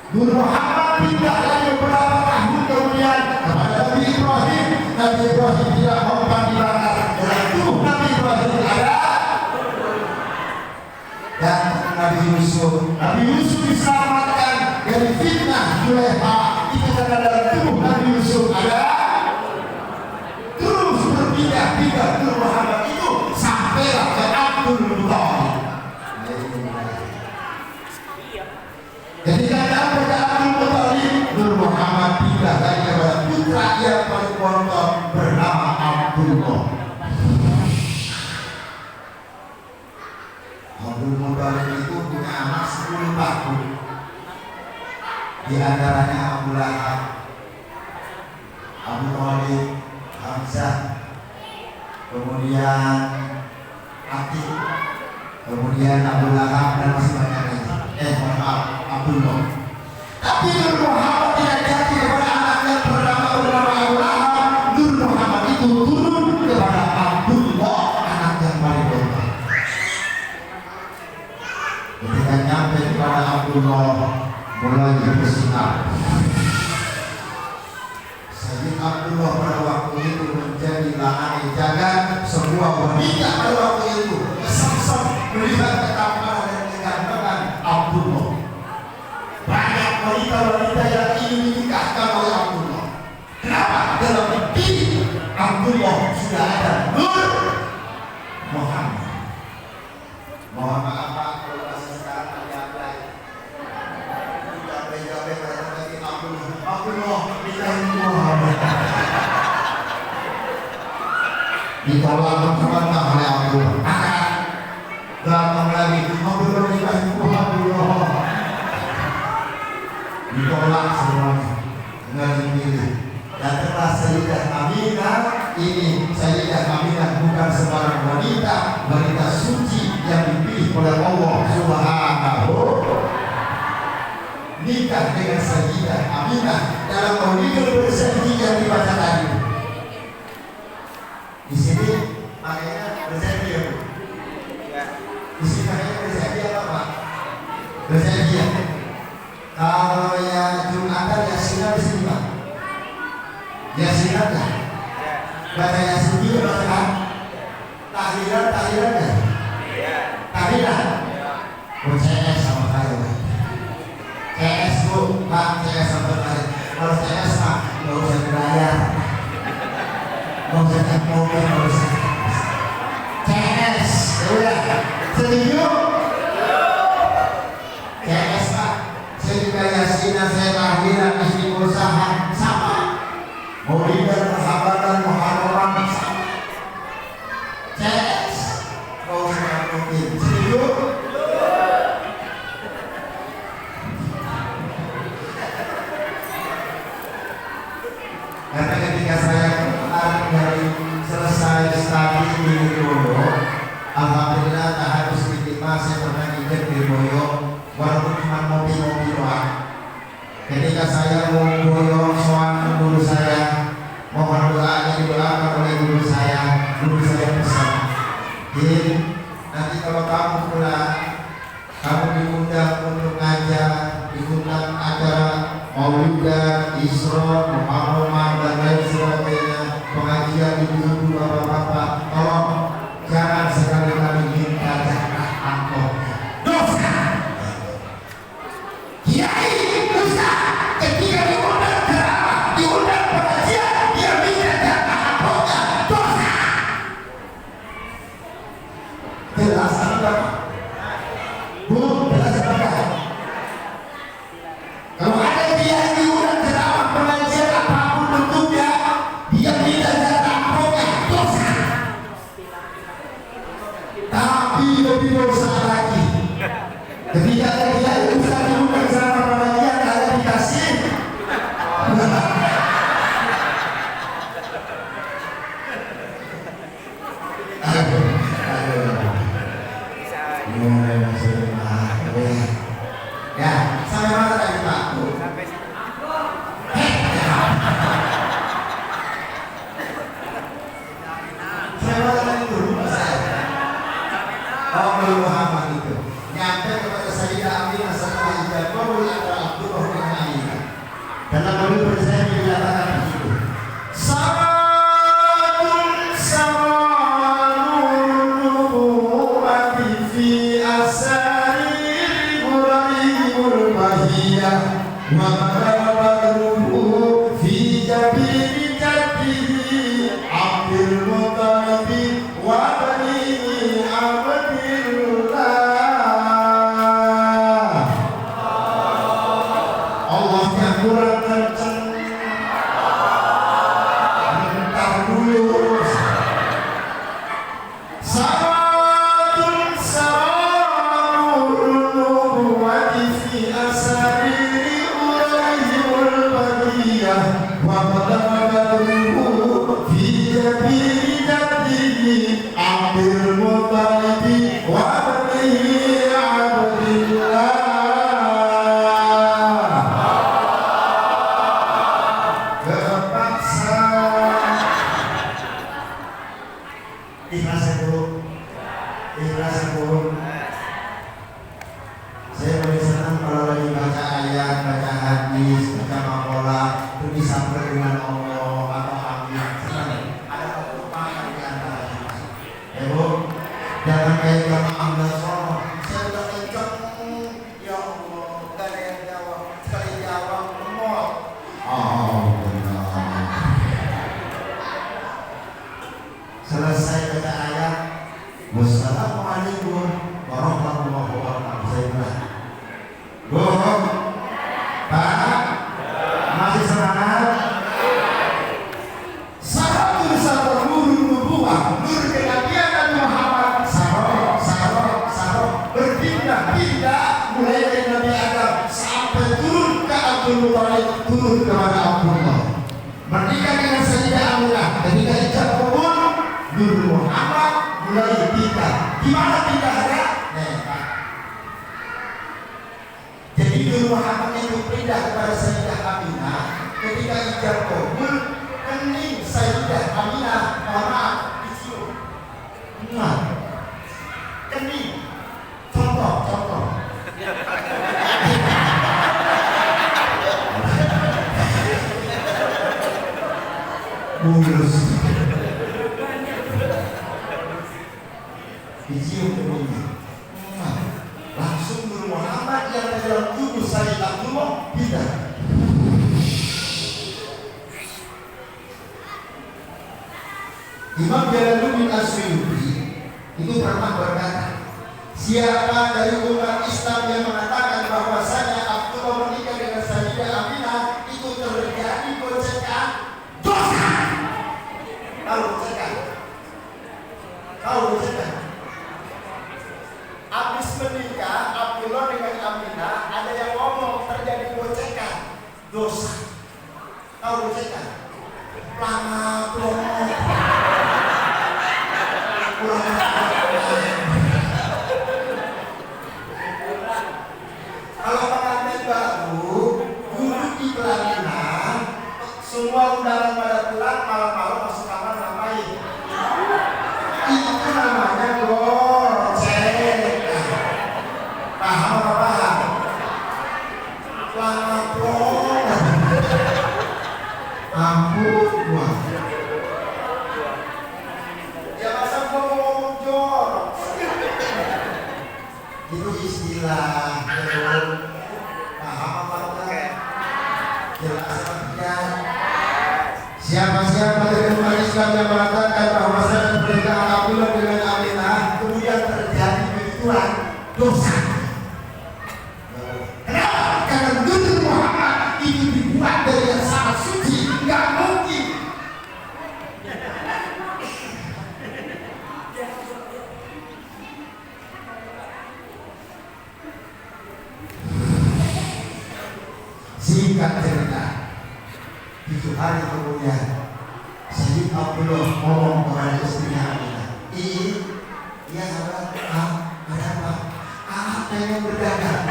Nur Muhammad pindah lagi beberapa tahun kemudian kepada Nabi Ibrahim. Nabi Ibrahim tidak mempan dibakar. Dalam tubuh Nabi Ibrahim ada dan Nabi Yusuf diselamatkan dari fitnah Juleha. Itu karena dalam tubuh Nabi Yusuf ada terus berpindah-pindah. Nur Muhammad itu sampailah ke Abdul Muttalib. Ketika sampai ke Abdul Muttalib, Nur Muhammad pindah lagi kepada putra yang paling kotor bernama Abdullah. Abdul Muttalib itu punya anak 10 tahun. Di antaranya Abu Lahab, Abu Thalib, Hamzah, kemudian Atik, kemudian Abu Lahab dan masih banyak lagi. Abdullah. Tapi Nur Muhammad tidak jadi kepada anaknya bernama Abu Lahab. Nur Muhammad itu turun kepada Abdullah, anak yang paling lemah. Ketika nyampe kepada Abdullah, mulai bersinar. Sayyid Abdullah pada waktu itu menjadi lanang jagat sebuah wanita pada waktu itu kesamsam melihat ketampanan dan kegantengan Abdullah. Banyak wanita-wanita yang ingin dinikahkan oleh Abdullah. Kenapa? Dalam diri Abdullah sudah ada Nur Muhammad. Mohon maaf Pak, kalau bahasa sekarang ada jabe-jabe pada lagi Abdullah nikahin Muhammad. Ditolak mentah oleh Abdullah. Datang lagi Abdullah nikahin Muhammad. Ditolak semuanya, nggak dipilih. Datanglah Sayyidah Aminah. Ini Sayyidah Aminah bukan sembarang wanita, wanita suci yang dipilih oleh Allah Subhanahu. Nikah dengan Sayyidah Aminah dalam maulidul bersedih yang dibaca tadi. Di sini makanya bersedih ya Bu. Di sini makanya bersedih apa Pak? Bersedih ya. Kalau ya Jumatan Yasinan di sini Pak. Yasinan ya. Baca Yasin juga baca tahlilan ya. Tahlilan. Oh CS sama kayu. CS Bu, Pak CS sama kayu. Kalau CS Pak nggak usah dibayar. Nggak usah mobil, nggak usah. CS, udah. Setuju? CS Pak. Yasinan saya tahlilan istiqosahan sama maulidan persahabatan muharraman sama CS kau sudah mungkin setuju? Karena ketika saya kemarin dari selesai studi di Boyo, alhamdulillah tak harus sedikit mas saya pernah ikut di Boyo walaupun cuma ngopi-ngopi doang. Ketika saya mau boyong soal guru saya, mohon doanya didoakan oleh guru saya pesan, nanti kalau kamu pulang, kamu diundang untuk ngajar, diundang acara maulidan, isra, muharramah dan lain sebagainya, pengajian ibu-ibu bapak-bapak, tolong jangan sekali-kali minta zakat angkotnya. Dosa. Kiai ketika diundang ceramah, diundang pengajian, dia minta jatah angkotnya, dosa. Jelas apa? Bu, jelas apa? Kalau ada dia yang diundang ceramah, pengajian apapun bentuknya, dia minta jatah angkotnya, dosa. Dalam Maulid Presiden dinyatakan begitu. Salatun samanun fi asari Ibrahimul bahiyah wa madabadruhu fi jabiri jadihi Abdul Muttalib wa bani Abdillah. Allahnya kurang kenceng, bentar dulu. Salatun samanun nubuwati fi asari Ibrahimul bahiyah wa madabadruhu fi jabiri jadihi Abdul Muttalib wa bani Abdillah. Kepaksa ikhlas ya Bu, ikhlas ya Bu. Saya paling senang kalau lagi baca ayat, baca hadis, baca makalah itu disamper dengan Allah atau amin. Senang ada ketupahan di antara kita ya Bu. Jangan kayak jamaah Nasrani, saya udah kenceng ya Allah, gak ada yang jawab, sekali jawab semua. Oh benar. Selesai baca ayat, wassalamualaikum warahmatullahi wabarakatuh. Saya bilang, Bu, Pak, masih semangat? Sahabat sahabat nur nubuwah, nur kenabian Nabi Muhammad, sahabat berpindah-pindah mulai dari Nabi Adam sampai turun ke Abdul Muttalib, turun kepada Abdullah. Menikah dengan Sayyidah Aminah, ketika ijab kabul, Nur Muhammad mulai pindah. Di mana pindahnya? Pak. Jadi Nur Muhammad itu pindah kepada Sayyidah Aminah ketika ijab kabul, kening Sayyidah Aminah, mohon maaf, dicium. Nah, kening. Contoh. Mulus. Dicium keningnya. Langsung Nur Muhammad yang di dalam tubuh Sayyid Abdullah pindah. Imam Jalaluddin Asyuyuti itu pernah berkata, siapa dari umat Islam yang mengatakan bahwasanya Abdullah menikah dengan Sayyidah Aminah itu terjadi gocekan, dosa. Tahu gocekan? Habis menikah Abdullah dengan Aminah, ada yang ngomong terjadi gocekan, dosa. Tahu gocekan? Lama plong. Kalau pengantin baru duduk di pelaminan, semua undangan pada pulang, malam-malam masuk kamar ngapain? Itu namanya gocek. Paham apa paham? Lama plong. Ampun gua. Ya masa gua ngomong jorok. Itu istilah ya. Paham apa enggak? Jelas tidak? Siapa-siapa dari umat Islam yang mengatakan bahwa saya pernikahan Abdullah dengan Aminah kemudian terjadi begituan, dosa. Kenapa? Karena Nur Muhammad itu dibuat dari yang sangat suci, nggak mungkin. Singkat cerita, 7 hari kemudian Sayyid Abdullah ngomong kepada istrinya Aminah, iya sahabat, ada apa? Pengen berdagang.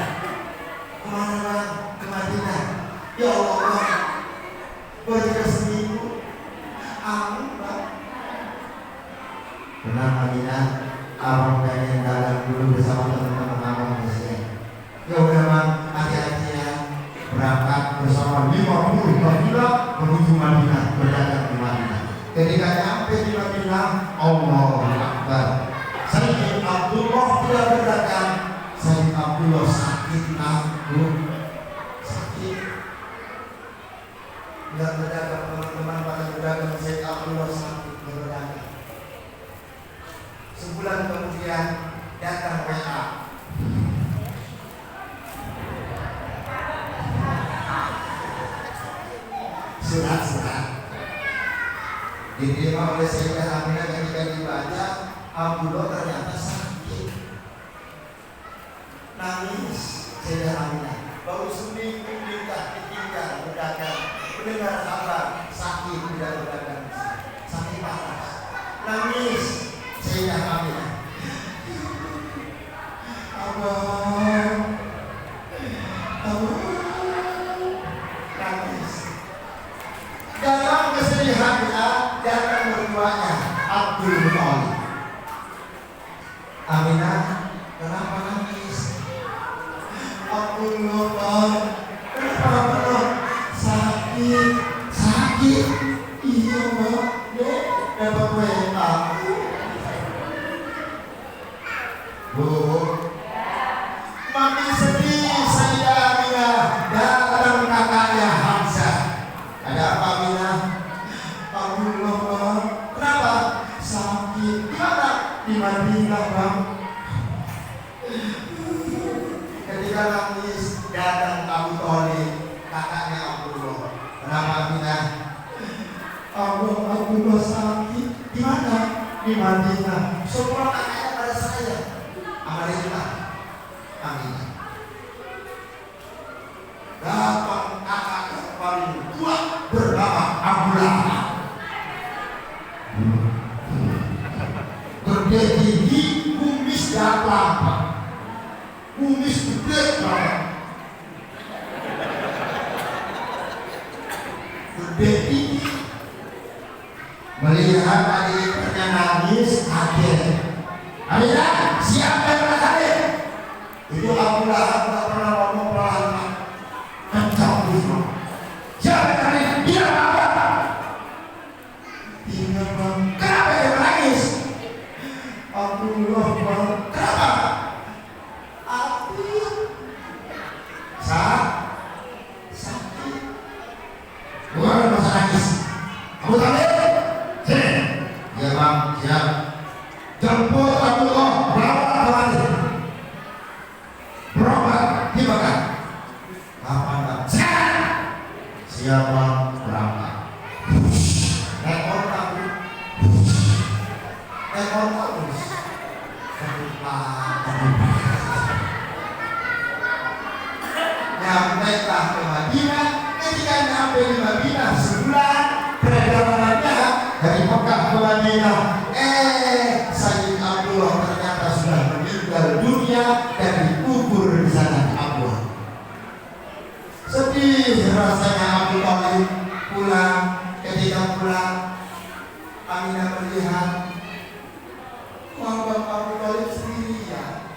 Kemana Bang? Ke Madinah. Ya Allah, baru seminggu. Amin Bang. Benar Madinah, abang pengen dagang dulu bersama teman-teman abang ya. Ya udah Bang, hati-hati ya. berangkat bersama 50 kafilah menuju Madinah, berdagang di Madinah. Ketika sampai di Madinah, Allahu Akbar. Sayyid Abdullah tidak berdagang. Sayyid Abdullah sakit nanggung, sakit. Tidak berdagang, teman-teman pada berdagang. Sayyid Abdullah sakit berdagang. Sebulan kemudian datang WA. Surat diterima oleh Sayyidah Aminah. Ketika dibaca, Abdullah ternyata sakit, nangis. Sayyidah Aminah baru seminggu nikah ditinggal berdagang, mendengar kabar sakit tidak berdagang, sakit parah, nangis. Sayyidah Aminah, Abang, nangis. Dalam kesedihannya datang mertuanya Abdul Muthalib. Aminah, kenapa nangis? Abdullah, kenapa? Sakit, sakit. Iya mbak, dapat WA. Bu, mami sedih. Sayyidah Aminah datang kakaknya Hamzah. Ada apa Aminah? Abdullah, kenapa? Sakit. Di mana? Di Madinah bang. Ketika nangis datang Abu Thalib, kakaknya Abdullah. Kenapa Aminah? Abdullah sakit. Di mana? Di Madinah. Semua kakaknya pada saya. Amalillah. Aminah. Datang kakak yang paling tua bernama Abu Lahab. Berdiri di kumis dan kelapa, kumis gede banget, gede tinggi. Melihat adiknya nangis, kaget. Aminah, siapa yang kaget? Itu Abu Lahab tak pernah ngomong pelan-pelan, kencang gitu. Siapa yang kaget? Dia apa? Dia bang. Kenapa dia menangis? Abdullah bang. Kenapa? Aku sakit. Bukan masa nangis. Abu Thalib, sini. Ya bang, siap. Jemput Abdullah, bawa kemari. Berobat, dibakar. Kapan bang? Sekarang. Siapa berangkat? Ekor kamu, ekor kamu. Nyampailah ke Madinah. Ketika nyampe di Madinah sebulan perjalanannya dari Mekah ke Madinah, Sayyid Abdullah ternyata sudah meninggal dunia dan dikubur di sana di Abdullah. Sedih rasanya Abu Thalib pulang. Ketika pulang, Aminah melihat Bapak Abu Thalib sendirian.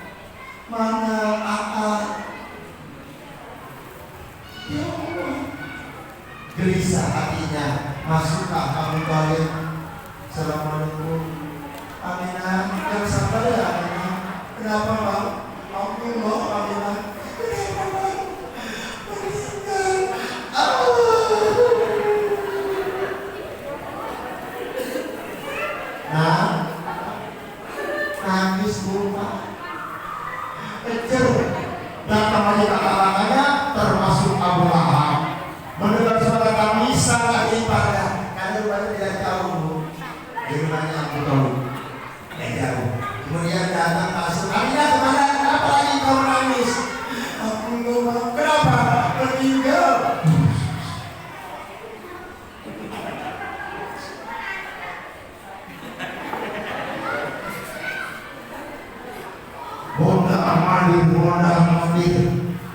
Mana akal? Ya Allah, gelisah hatinya. Masuklah Abu Thalib. Assalamualaikum. Aminah, yang sabar ya Aminah. Kenapa bang? Abdullah, Aminah. Kenapa bang? Meninggal. Nah, nangis lupa. Kecil. Datang lagi kakak-kakaknya termasuk Abu Lahab. Mendengar suara tangisan lagi pada, karena rumahnya tidak jauh. Di rumahnya Abu Thalib. Tidak jauh. Kemudian datang masuk. Aminah kemana? Kenapa lagi kamu nangis? Abdullah, kenapa? Meninggal.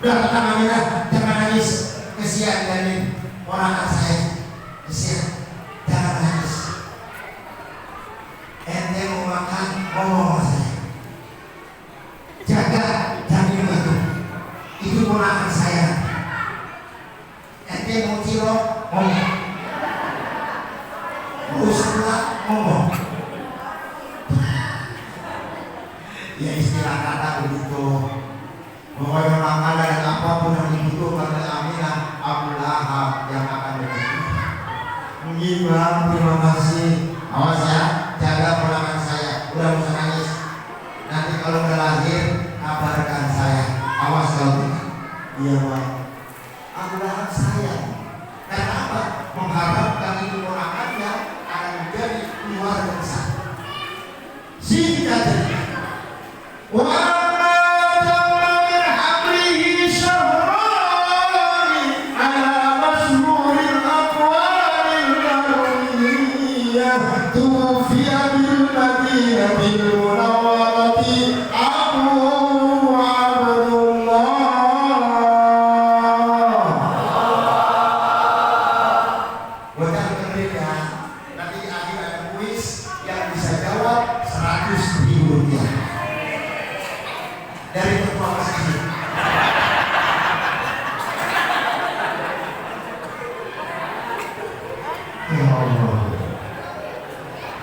Datang Aminah, jangan nangis. Kesian dari orang saya. Kesian, jangan nangis. Ente mau makan, ngomong saya. Jaga, jangan minum itu. Itu ponakan saya. ente mau cilok ngomong, mau sebelah ngomong. Ya istilah kata begitu. Pokoknya makanan dan apapun yang dibutuhkan oleh Aminah, Abu Lahab yang akan begitu. Mungkin Bang, terima kasih. Awas ya, jaga ponakan saya. Udah usah nangis. Nanti kalau udah lahir, kabarkan saya. Awas kalau tidak. Iya Bang. Abu Lahab sayang. Karena apa? Mengharapkan itu ponakannya akan menjadi keluarga besar. Singkat cerita.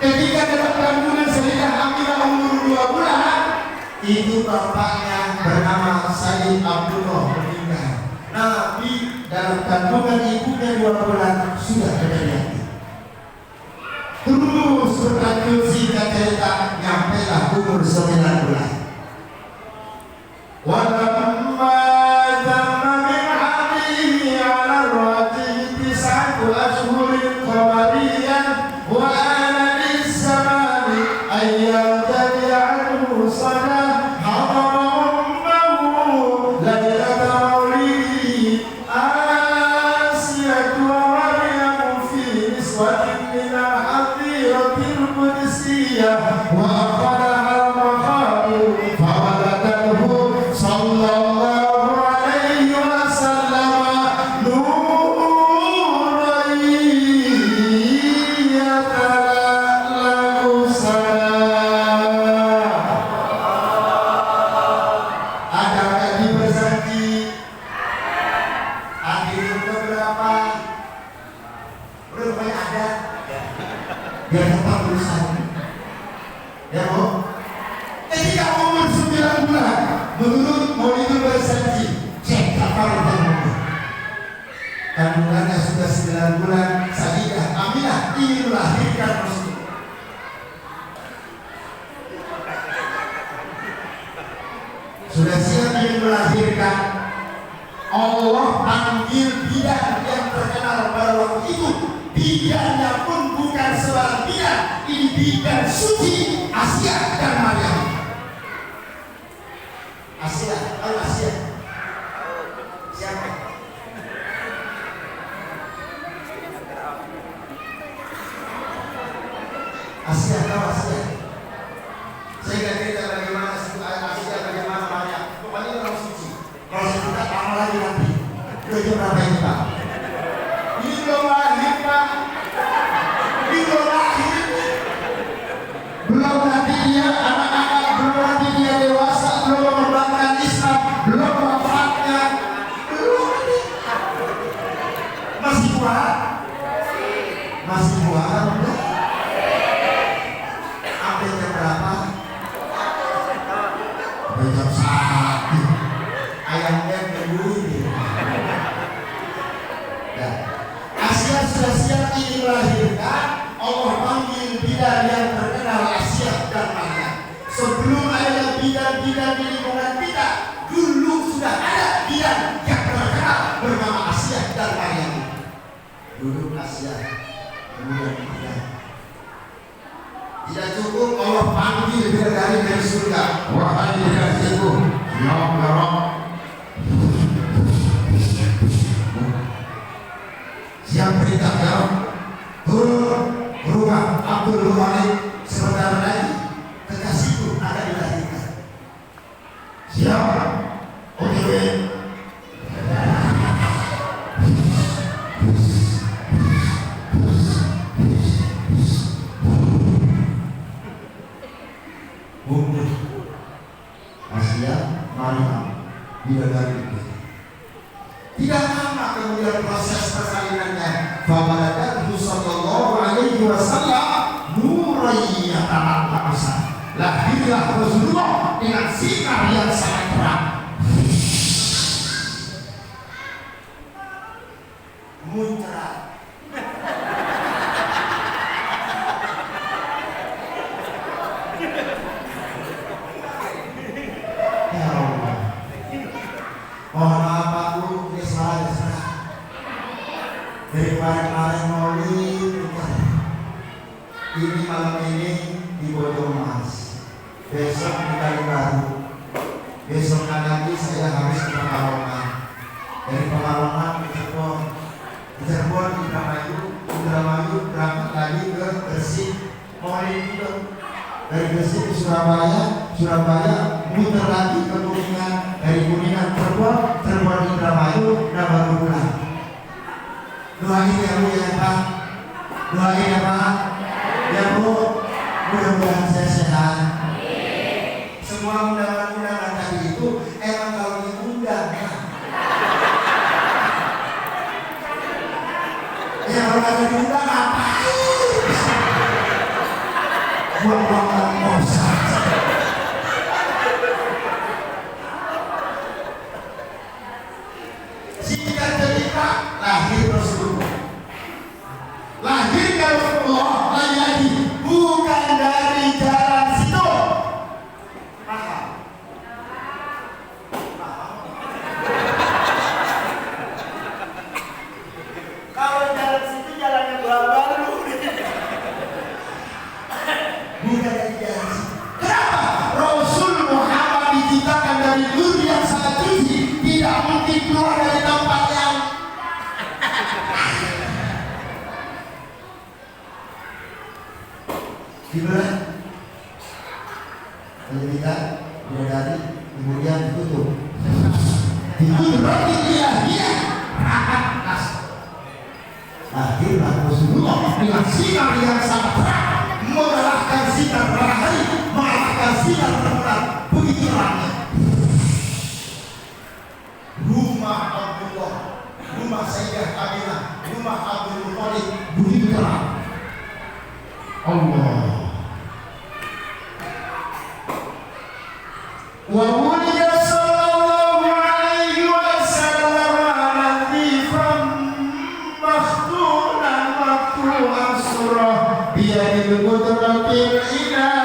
Ketika dalam kandungan Sayyidah Aminah umur 2 bulan, itu bapaknya bernama Sayyid Abdullah meninggal. Nabi dalam kandungan ibunya 2 bulan sudah kejadian. Terus berlanjut singkat cerita, nyampailah umur 9 bulan. Walamma tamma min hadihi ala rajih 9 ashhurin qamariyyan wa ana lis-samani ayyam tabi'anhu sana hadara ummuhu laylata mawlidihi Asiyatu wa Maryamu fi niswatin min al-hadiratil qudsiyah wa akhadaha al-makhabir fawaladathu sallallahu alaihi wasallam nuran yatalallaku salam. Ada lagi bersaksi akhirnya beberapa udah banyak ada biar tetap berusaha ya Bu. Ketika umur 9 bulan menurut Maulidul bersaksi cek kapal dan kandungannya sudah 9 bulan Sayyidah Aminah ingin melahirkan Rasul. Sudah siap ingin melahirkan, Allah panggil bidan yang terkenal pada waktu itu. Bidannya pun bukan seorang bidan, ini bidan suci Asia dan Maryam. Asia, tahu Asia? Siapa? Asia, tahu Asia? Saya nggak cerita bagaimana Asia, bagaimana Maryam. Pokoknya orang suci. Kalau saya cerita lama lagi nanti. Udah jam berapa ini Pak? Ini belum lahir Pak. Ini belum lahir. Belum nanti dia anak-anak, belum nanti dia dewasa, belum mengembangkan Islam, belum wafatnya, belum nanti. Masih kuat? Masih kuat? Udah. Sampai jam berapa? Sampai jam 1. Ayamnya nungguin. Nah, Asia sudah siap ingin melahirkan. Allah panggil bidan yang terkenal Asia dan Maryam. Sebelum ada bidan-bidan di lingkungan kita, dulu sudah ada bidan yang terkenal bernama Asia dan Maryam. Dulu Asia, kemudian bidan. Tidak cukup Allah panggil bidadari dari surga. Wahai bidadariku, ya Allah. Siap perintah ya, turun rumah Abdul Malik sebentar lagi kekasihku akan dilahirkan. Siap, OTW. Bumbu Asia, Maryam, bidadari. Tidak lama kemudian proses persalinannya. Fawaladatuhu sallallahu alaihi wasallam nurayyatan al-Qamsa. Lahirlah Rasulullah dengan sinar yang sangat terang. Muncrat. Ya Allah. Mohon maaf Pak Bu, ini salah. Dari kemarin maulid, ini malam ini di Bojongmas, besok di Kalibaru, besoknya lagi saya harus ke Pekalongan, dari Pekalongan ke Cirebon, di Indramayu berangkat lagi ke Gresik, maulid itu dari Gresik ke Surabaya muter lagi ke Kuningan, dari Kuningan Cirebon Indramayu, dan baru pulang. Doain ya Bu ya Pak, doain ya Pak, ya Bu, mudah-mudahan saya sehat. Semua undangan-undangan tadi itu emang kalau diundang ya. Ya kalau nggak diundang ngapain? Buang-buang ongkos. Singkat cerita, lahir Rasulullah. Lahirnya Rasulullah lagi bukan dari jalan situ. Kalau jalan situ jalannya baru. Bukan dari jalan situ. Kenapa? Rasul Muhammad diciptakan dari nur yang sangat tinggi, tidak mungkin keluar dari tempat yang dibelah, penyelidikan, bidadari, kemudian ditutup. Ditutup roti ilahiyah, rahat nas. Lahirlah Rasulullah dengan sinar yang sangat terang, mengalahkan sinar matahari, mengalahkan sinar rembulan. Begitu terangnya. Rumah Abdullah, rumah Sayyidah Aminah, rumah Abdul Muthalib, begitu terang. Allah. Wa wulida sallallahu alaihi wasallam latifan makhtunan maktu'an surah biyadil qudratil ilahiyah.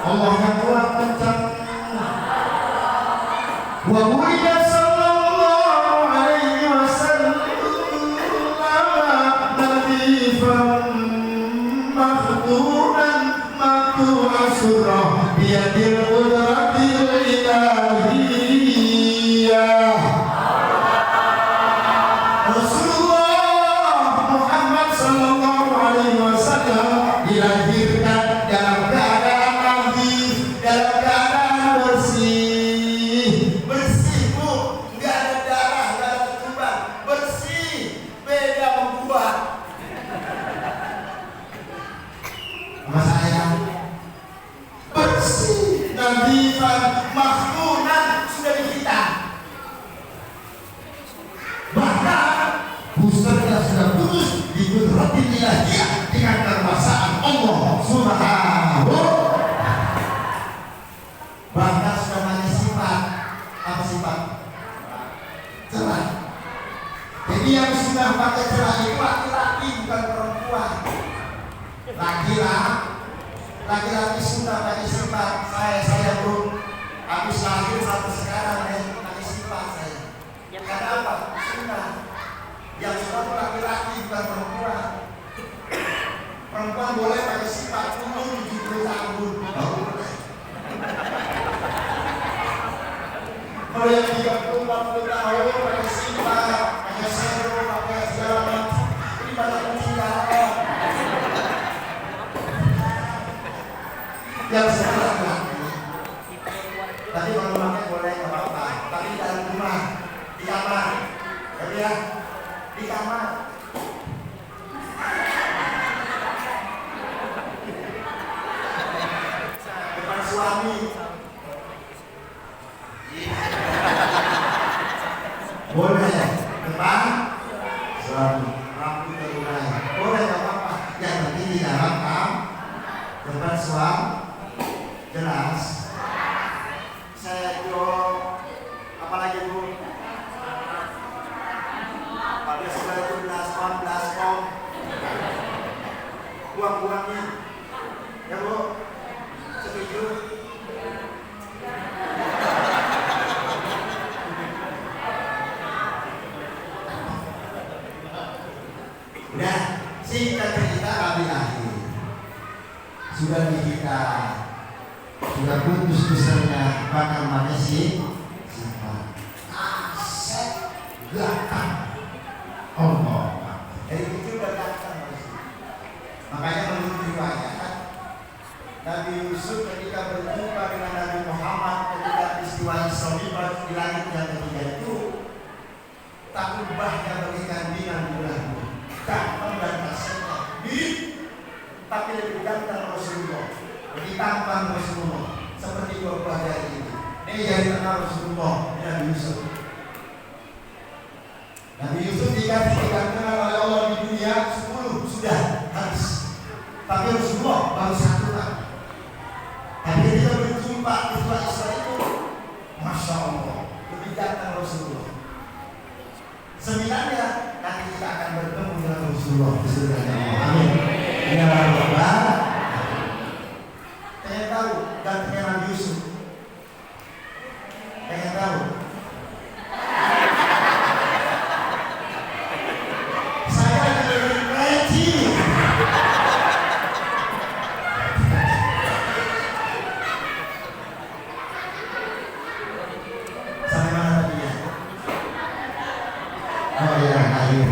Allah yang kuat kencang. Wa wulida sallallahu alaihi wasallam latifan makhtunan maktu'an surah biyadil qudratil ilahiyah. Rasulullah Muhammad sallallahu alaihi wasallam dilahirkan dalam keadaan nazif, dalam keadaan bersih. Bersih Bu, enggak ada darah, enggak ada ketuban. Bersih, beda membuat. Sama saya bersih, nazifan, makhtunan, sudah dihitam. Bahkan busternya sudah putus di qudratil ilahiyah dengan kekuasaan Allah Subhanahu. Bahkan sudah nanya sifat. Apa sifat? Celah. Jadi yang sudah pakai celah itu laki-laki bukan perempuan. Laki-laki sudah pakai sifat. Saya Bu, habis lahir sampai sekarang pakai sifat saya. Karena apa? Sunnah. Yang sunnah itu laki-laki bukan perempuan. Perempuan boleh pakai sifat umur 70 tahun. Kalau yang 30-40 tahun pakai sifat, pakai serum, pakai segala macam, ini banyak ketinggalan. Yang sekarang laki. Tapi kalau pakai boleh nggak apa-apa. Tapi di dalam rumah, di kamar, ya, di kamar. Depan suami, Boleh. Depan. Selalu. Rambut terurai. Boleh, gak apa-apa. Yang penting di dalam kam. Depan suam. Jelas. Saya jawab. Apalagi Bu? Pada sudah 11 om. Buang-buangnya. Ya Bu? Setuju? Udah, singkat cerita kami akhir. Sudah dinikah, sudah putus besarnya, bahkan mana sih? Simpan aset ganteng. Allah. Dari kecil udah ganteng. Makanya menurut riwayat Nabi Yusuf ketika berjumpa dengan Nabi Muhammad ketika peristiwa Isra Mi'raj di langit yang ketiga itu, tak ubahnya bagaikan bintang di bulan, ganteng dan asetnya mirip, tapi lebih ganteng Rasulullah, lebih tampan Rasulullah, seperti buah dari ini. Ini jadi kenal Rasulullah, Nabi Yusuf. Nabi Yusuf dikasih kenal oleh Allah di dunia 10 sudah habis. Tapi Rasulullah baru 1 tahun. Tapi ketika berjumpa peristiwa Isra itu, Masya Allah, lebih ganteng Rasulullah. Seminarnya nanti kita akan bertemu dengan Rasulullah di surga Allah. Amin. Ya Allah. Pengen tahu gantengnya Nabi Yusuf? Pengen tahu? Saya lebih reci. Sampai mana tadi ya? Oh ya, akhir.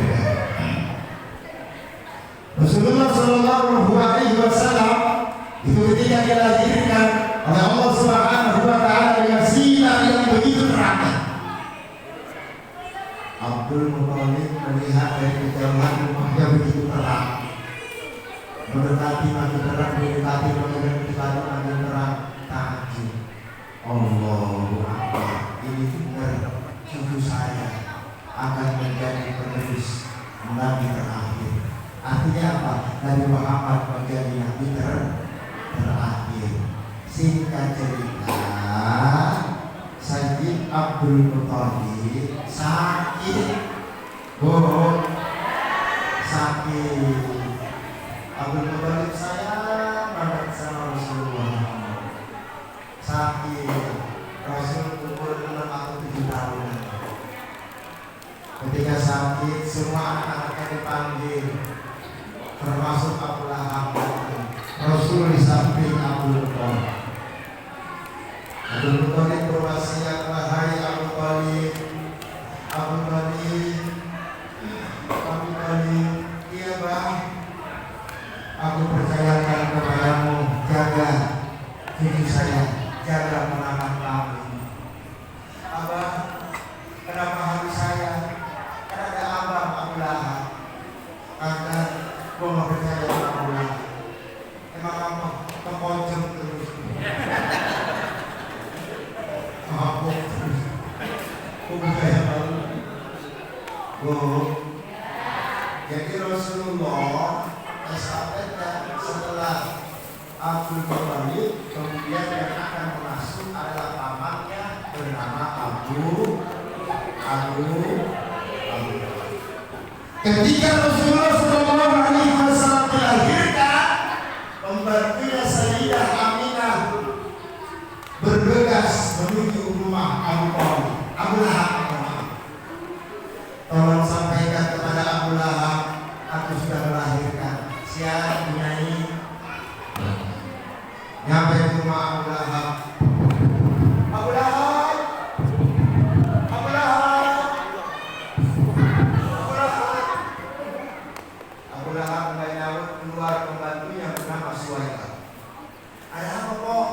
Rasulullah Shallallahu Alaihi Wasallam itu ketika dilahirkan oleh Allah Subhanahu Wa Taala dengan sinar yang begitu terang. Abdul Muthalib melihat dari kejauhan rumahnya begitu terang, mendekati makin terang, mendekati makin terang, takjub. Allahu Akbar, ini benar cucu saya akan menjadi penerus Nabi terakhir. Artinya apa? Nabi Muhammad menjadi Nabi terakhir. Singkat cerita, Sayyid Abdul Muthalib sakit. Sakit. Abdul Muthalib sayang banget sama Rasulullah. Sakit. Rasul umur 6 atau 7 tahun. Ketika sakit, semua anak-anaknya dipanggil, termasuk Abu Lahab. Rasul di samping Abu Thalib. Abu Thalib berwasiat, wahai Abu Thalib, Abu Thalib, iya bang, aku percayakan kepadamu, jaga cucu saya, jaga menanam kami. Abah, kenapa harus saya? Karena ada abang Abu Lahab. Agar gua nggak percaya sama Abu Lahab. Emang apa? Keponceng terus. Mabuk terus. Percaya baru. Jadi Rasulullah estafetnya setelah Abdul Muthalib, kemudian yang akan masuk adalah pamannya bernama Abu. Ketika Rasulullah Shallallahu Alaihi Wasallam dilahirkan, pembantunya Sayyidah Aminah bergegas menuju rumah Abu Lahab. Tolong sampaikan kepada Abu Lahab, aku sudah melahirkan. Siap menyanyi. Nyampe ke rumah Abu Lahab. Abu Lahab, Abu Lahab, Abu Lahab. Abu Lahab mulai nyaut, keluar pembantu yang bernama Suwaida. Ada apa kok?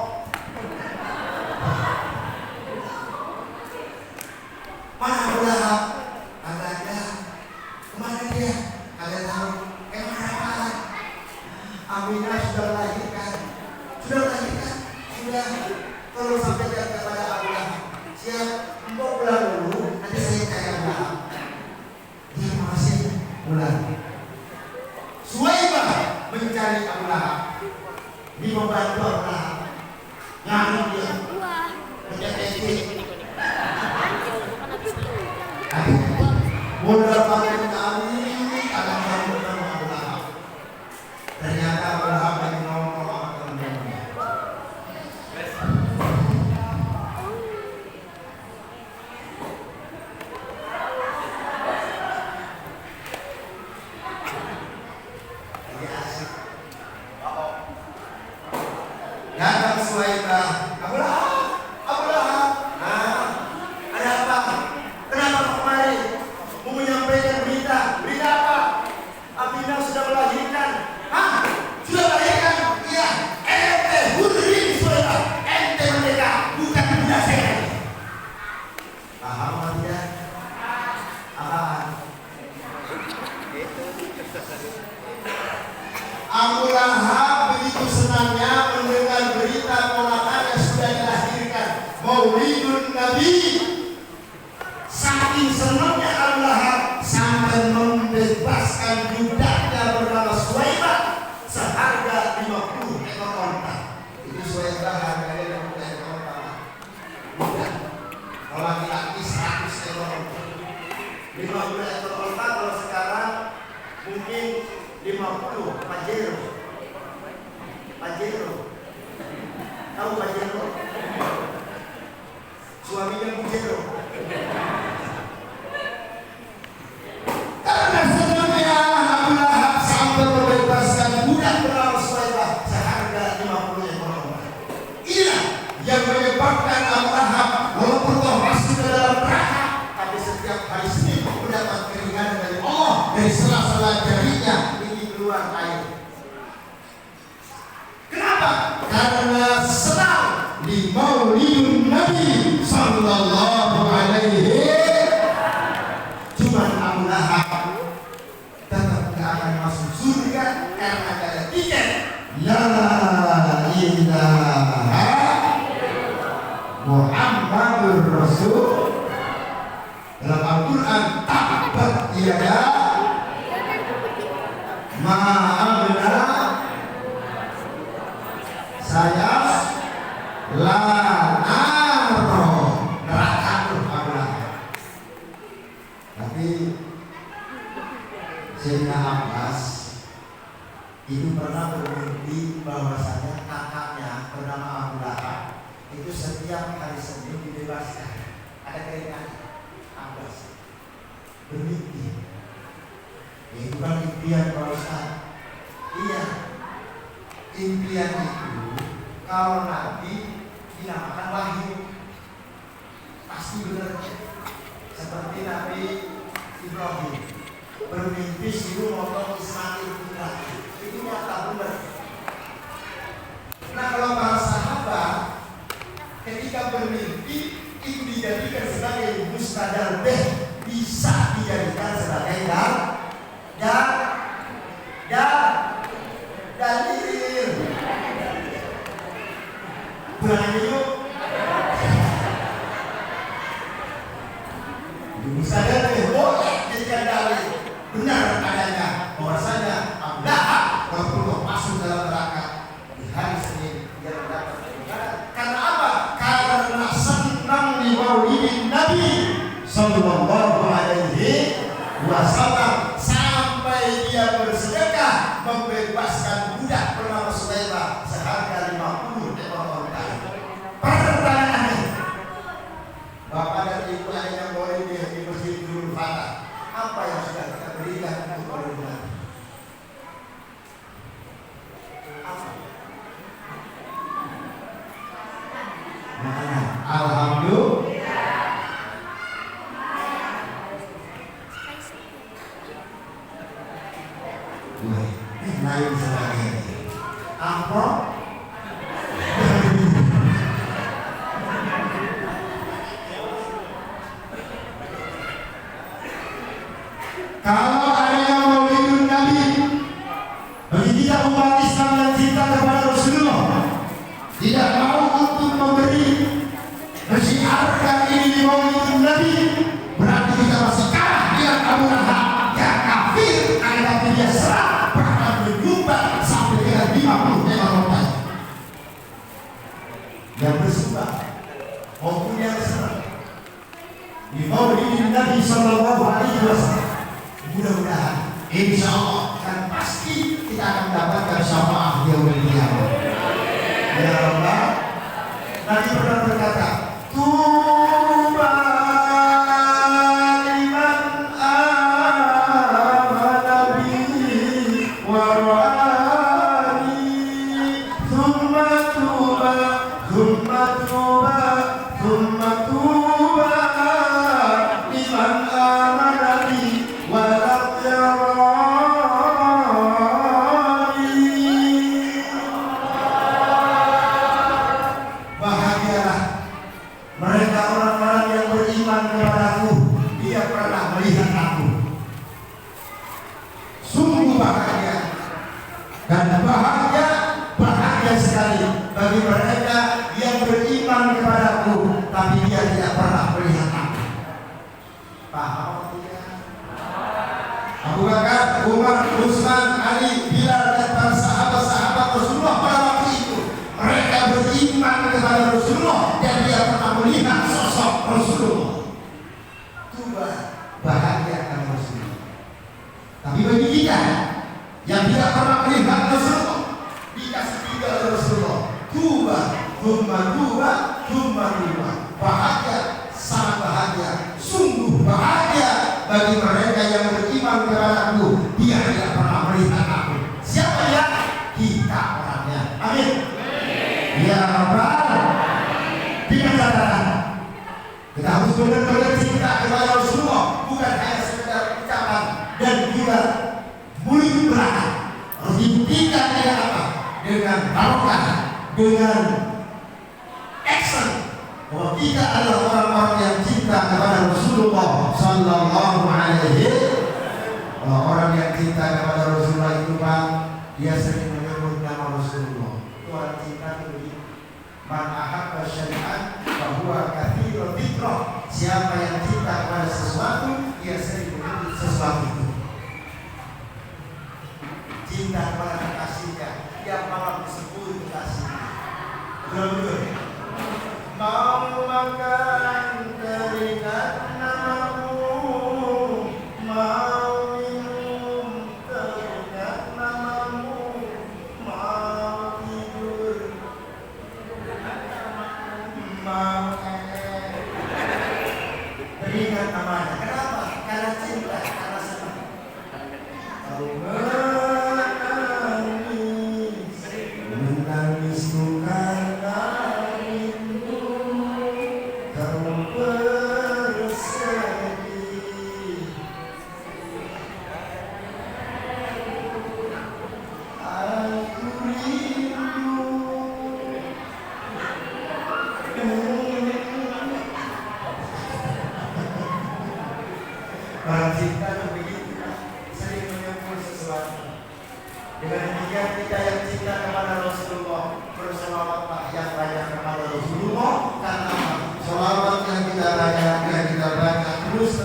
Mana Abu Lahab? Ada. Maulidun Nabi. Saking senangnya Abu Lahab sampai membebaskan budaknya bernama Suwaibah seharga 50 ekor onta. Itu Suwaibah harganya 50 ekor onta. Budak. Kalau laki-laki 100 ekor onta. 50 ekor onta kalau sekarang mungkin 50 Pajero. Pajero. Tahu Pajero? Suaminya Bujero. Karena senangnya Abu Lahab sampai membebaskan budak bernama Suwaibah seharga 50 ekor onta. Inilah yang menyebabkan Abu Lahab walaupun telah masuk ke dalam neraka, tapi setiap hari Senin mendapat keringanan dari Allah. Dari sela-sela jarinya ini keluar air. Kenapa? Karena senang di Maulidun Nabi Sallallahu Alaihi. Cuman Abu Lahab tetap gak akan masuk surga karena gak ada tiket. La ilaha Muhammadur Rasul. Dalam Al-Quran, tabat yada ma'abna saya lanaro neraka Abu Lahab. Tapi Sayyidina Abbas itu pernah bermimpi bahwasanya kakaknya bernama Abu Lahab itu setiap hari Senin dibebaskan. Ada keringanan. Abbas bermimpi. Itu kan impian Pak Ustaz. Iya, impian itu kalau Nabi dinamakan wahyu pasti benar. Seperti Nabi Ibrahim bermimpi suruh motong Ismail putra, itu nyata benar. Nah kalau para sahabat ketika bermimpi itu dijadikan sebagai mustadal bih, bisa dijadikan sebagai dalil. Berani yuk. Mustadal bih boleh dijadikan dalil. Benar adanya bahwasanya Abu Lahab walaupun masuk dalam neraka di hari Senin dia mendapat keringanan. Karena apa? Karena senang di Maulidin Nabi Sallallahu Alaihi Wasallam sampai dia bersedekah membebaskan budak bernama Suwaibah seharga 50 ekor onta. Pertanyaannya, Bapak dan Ibu yang boleh di Masjid Nurul Fatah, apa yang sudah kita berikan untuk Maulid Nabi? Apa? Mana? Alhamdulillah. Lain sebagainya. Apa? Kalau ada yang Maulidun Nabi bagi tidak umat Islam yang cinta kepada Rasulullah tidak mau untuk memberi mensiarkan ini di Maulidun Nabi, berarti kita masih kalah dengan Abu Lahab yang kafir, akan dia serah bahkan menyumbang sampai dengan 50 ekor onta. Yang bersumbang maupun yang serah di Maulidin Nabi Sallallahu Alaihi Wasallam, mudah-mudahan insya Allah dan pasti kita akan mendapatkan syafaat yaumil qiyamah. Ya Allah, Nabi pernah berkata, Tuba liman amana bihi wa ra'ani, thumma tuba, thumma tuba, thumma tuba liman amana bihi wa lam yarani. Bahagialah mereka orang-orang yang beriman kepadaku, dia pernah melihat aku. Sungguh bahagia dan bahagia sekali bagi mereka yang beriman kepadaku Bakar, Umar, Utsman, Ali, Bilal dan para sahabat-sahabat Rasulullah pada waktu itu. Mereka beriman kepada Rasulullah dan dia pernah melihat sosok Rasulullah. Coba bahagiakan Rasulullah. Tapi bagi kita yang tidak pernah melihat Rasulullah, dikasih tiga oleh Rasulullah. Tuba. Bahagia, sangat bahagia, sungguh bahagia bagi mereka yang beriman kepadaku. Dia tidak pernah melihat aku. Siapa ya? Kita orangnya. Amin. Ya Rabbal. Dengan catatan kita harus benar-benar cinta kepada Rasulullah, bukan hanya sekedar ucapan dan juga mulut belaka. Harus dibuktikan dengan apa? Dengan barokah, dengan action, bahwa kita adalah orang-orang yang cinta kepada Rasulullah Sallallahu Alaihi Wasallam. Orang yang cinta kepada Rasulullah itu Pak, dia sering menyebut nama Rasulullah. Itu orang cinta itu begitu. Man ahabba syai'an fahuwa katsirul dzikrah. Siapa yang cinta kepada sesuatu, dia sering menyebut sesuatu itu. Cinta kepada kekasihnya, tiap malam disebut kekasihnya. Betul-betul. Mau makan teringat namamu, mau minum teringat namamu, mau tidur mau teringat namanya. Kenapa? Karena cinta, karena senang. Menangis karena rindu, kau bersedih. Aku rindu. Orang cinta itu begitu, sering menyebut sesuatu. Dengan demikian kita yang cinta kepada Rasulullah berselawatlah yang banyak kepada Rasulullah. Karena selawat yang kita baca terus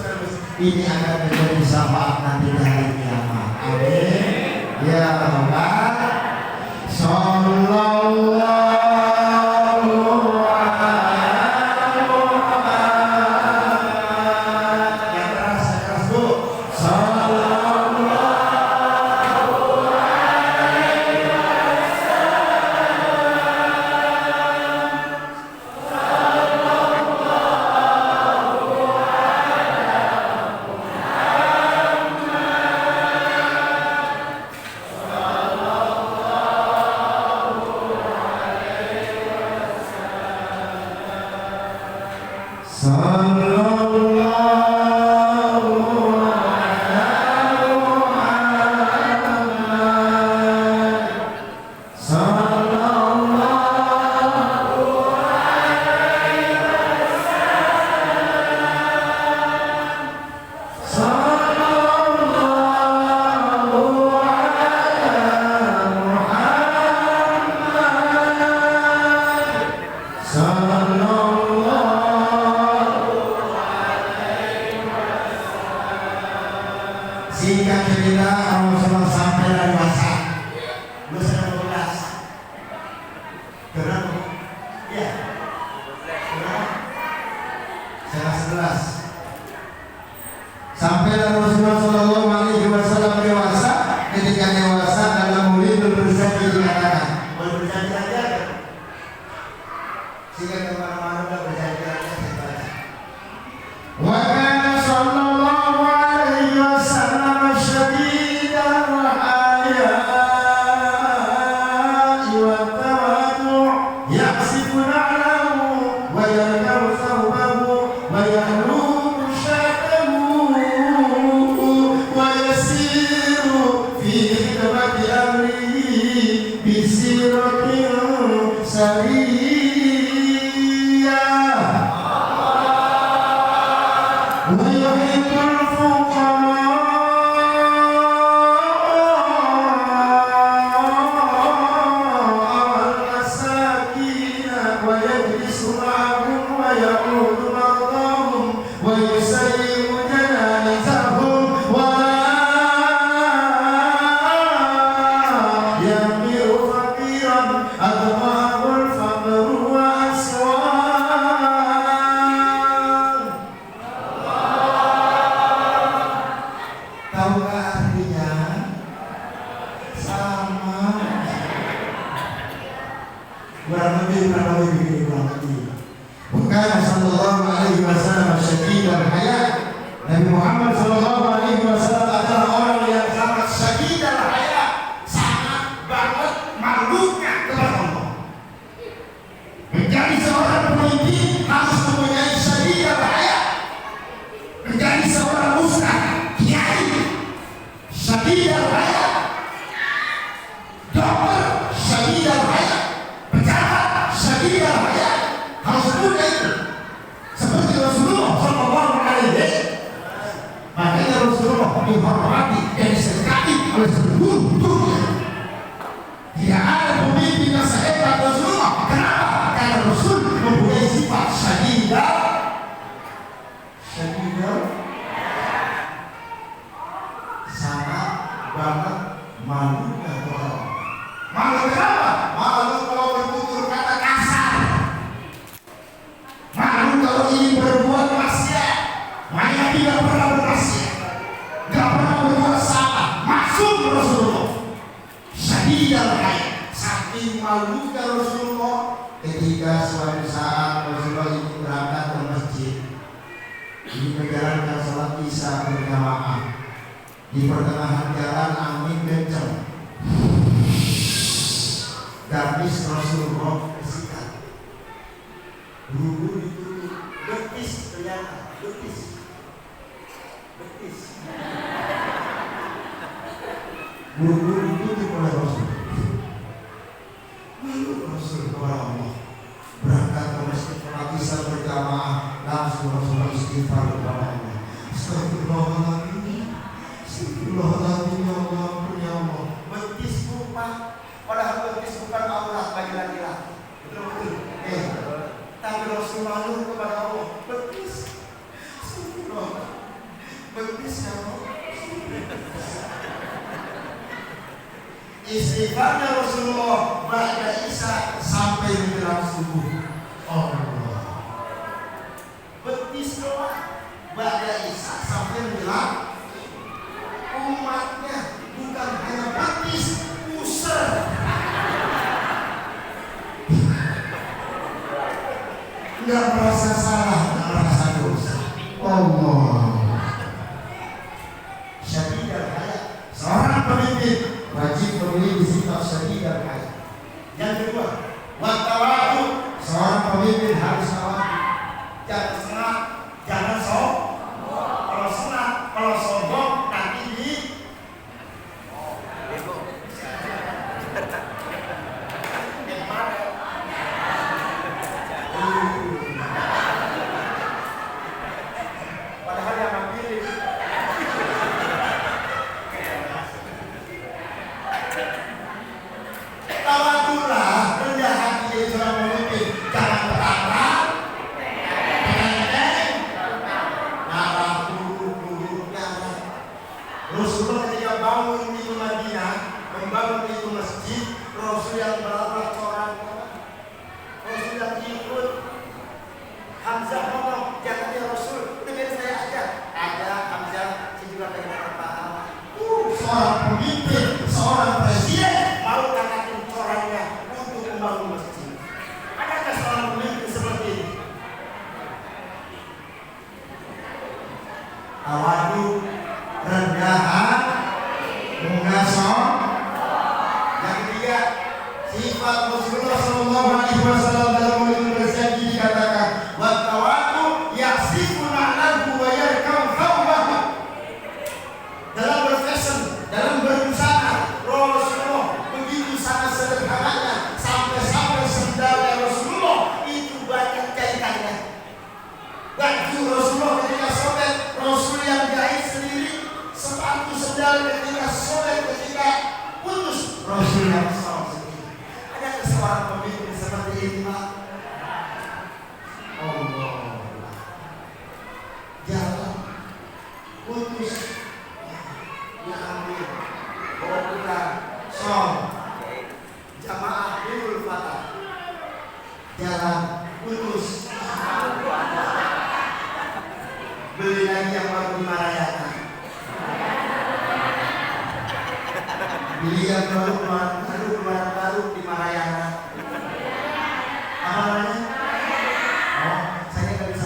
ini akan menjadi syafaat nanti di hari kiamat. Amin. Ya Rabbal. Sallallahu singkat cerita Rasulullah sampai dari masa usia 12. Berapa? Ya. Berapa? 11. Sampai Rasulullah Sallallahu Alaihi Wasallam dewasa. Ketika dewasa dalam murid berjanji dikatakan, boleh berjanji aja. Sehingga kemana-mana udah berjanji aja. Wa kana sallallahu alaihi wasallam syadidan haya'i wa tawadu' ya'sifu na'lahu wa yarkabu thawbahu wa yahlubu syatahu wa yasiru fi khidmati amrihi bisiratin sariyah. ويحب الفقراء والمساكين ويجلس معهم ويعود مرضاهم ويسلم جنازهم ولا sallallahu alaihi wasallam syadidul haya. Nabi Muhammad sallallahu alaihi wasallam adalah orang yang sangat syadidul haya, sangat banget malunya kepada Allah. Menjadi seorang pemimpin harus mempunyai syadidul haya. Menjadi seorang ustaz, kiai, syadidul haya. Dokter, syadidul haya. Pejabat, syadidul haya. Harus punya itu. Seperti Rasulullah sallallahu alaihi wasallam. Makanya Rasulullah dihormati dan disekali oleh seluruh dunia. Tidak ada pemimpin yang sehebat Rasulullah. Kenapa? Karena Rasul mempunyai sifat syadidul sangat banget malu dan orang. Malu kenapa? Malu kalau bertutur kata kasar. Malu kalau ingin berbuat maksiat. Makanya tidak pernah bermaksiat, tidak pernah berbuat salah. Masuk Rasulullah syadidul haya. Saking malunya Rasulullah ketika suatu saat Rasulullah ini berangkat ke masjid, ini menjalankan sholat isya berjamaah. Di pertengahan jalan angin kencang, gamis Rasulullah kesikat, buru-buru ditutup, betis ternyata, betis. Buru-buru ditutup oleh Rasul. Lalu Rasul kepada Allah berangkat ke masjid sholat isya berjamaah, langsung Rasulullah istighfar kepada Allah. Astagfirullahaladzim, astagfirullahaladzim, ya Allah, ya Allah. Betis lupa, padahal betis bukan aurat bagi laki-laki. Betul-betul. Tapi Rasul malu kepada Allah. Betis, astagfirullah. Betis ya Allah. Istighfarnya Rasulullah ba'da isya sampai menjelang subuh. Allah. Betis doang ba'da isya sampai menjelang. Umatnya bukan hanya betis, user. Enggak merasa salah, enggak merasa dosa. Allah. Syadidul haya. Seorang pemimpin wajib memiliki sifat syadidul haya. Yang kedua, wattawadu. Seorang pemimpin harus tawadu. Jangan senang, jangan sombong. Kalau senang, kalau sombong nanti di padahal yang pilih. Tawadulah, rendah hati jadi seorang pemimpin. Jangan berangkat, pendek, narah buruk narah. Rasulullah ketika bangun di Madinah, membangun itu masjid, Rasul yang berapa orang, Rasul yang ikut. Hamzah ngomong, jangan Rasul, itu biar saya aja. Ada Hamzah, saya juga pengen dapat pahala. Seorang pemimpin, seorang presiden mau katakan corangnya untuk membangun masjid. Adakah seorang pemimpin seperti ini? Tawadu, rendah hati, enggak sombong. Yang ketiga, sifat Rasulullah sallallahu alaihi wasallam dalam mulut berjanji dikatakan, wattawadu yasifuna lahu wa yarkam thawbahu. Dalam berfashion, dalam berbusana, Rasulullah begitu sangat sederhananya sampai sendalnya Rasulullah itu banyak jahitannya. Baju Rasulullah ketika sobek, Rasul yang jahit sendiri. Sepatu sendal ketika sobek, ketika putus, Rasul yang sobek sendiri. Ada seorang pemimpin seperti ini, Pak? Allah. Jalan putus, ya ambil, bawa pulang, jamaah Idul Fitri. Jalan putus, beli lagi yang baru dimarayakan. Beli yang baru dimarayakan. Apa namanya? Oh, saya nggak bisa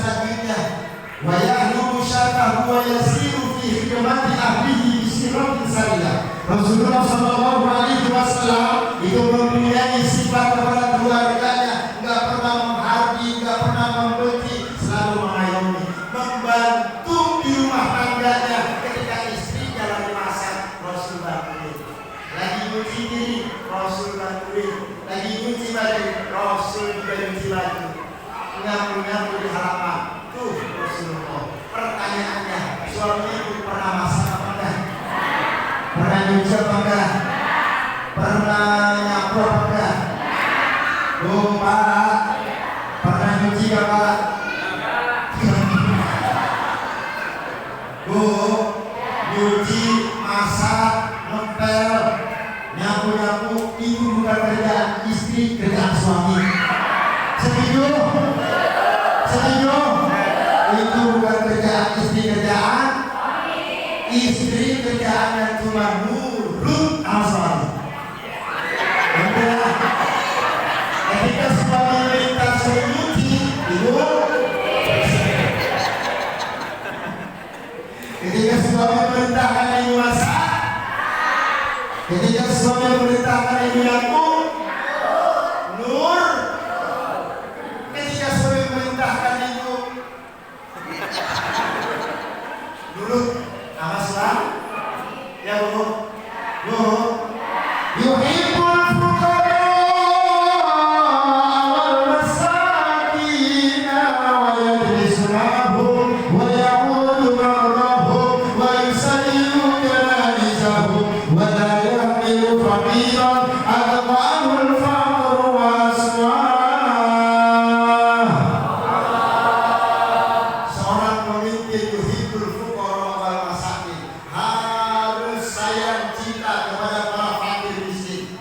selanjutnya. Wa yahlubu syatahu wa yasiru fi hikmati ahlihi bisiratin salila. Rasulullah sallallahu alaihi wasallam itu mempunyai sifat kepada keluarganya, enggak pernah menghardi, enggak pernah membenci, selalu mengayomi, membantu di rumah tangganya. Ketika istrinya lagi masak, Rasul bantuin. Lagi nyuci diri, Rasul bantuin. Lagi nyuci baju, Rasul juga nyuci baju. Nyapu-nyapu di halaman, tuh Rasulullah. Pertanyaannya, suami ibu pernah masak apa enggak? Pernah nyuci apa enggak? Pernah nyapu apa enggak? Pak, pernah nyuci enggak Pak? Bu, nyuci, masak, ngepel, nyapu-nyapu itu bukan kerjaan istri, kerjaan suami. Setuju? Setuju? Itu bukan kerjaan istri, kerjaan istri, kerjaan yang cuma nurut sama suami. Ketika suami minta suruh nyuci, ibu. Ketika suami memerintahkan ibu masak, ketika suami memerintahkan ibu nyapu, nur. Ketika suami memerintahkan ibu nurut sama suami, ya bu, bu, yuhibbul fuqara wal masakin wa yajlisu ma'ahum wa ya'udu ma'ahum wa yusallimu janazahum wa la yahmilu faqiran adma'ahul faqru wa asma'ah. Seorang pemimpin yuhibbul fuqara wal masakin harus sayang cinta kepada para fakir miskin.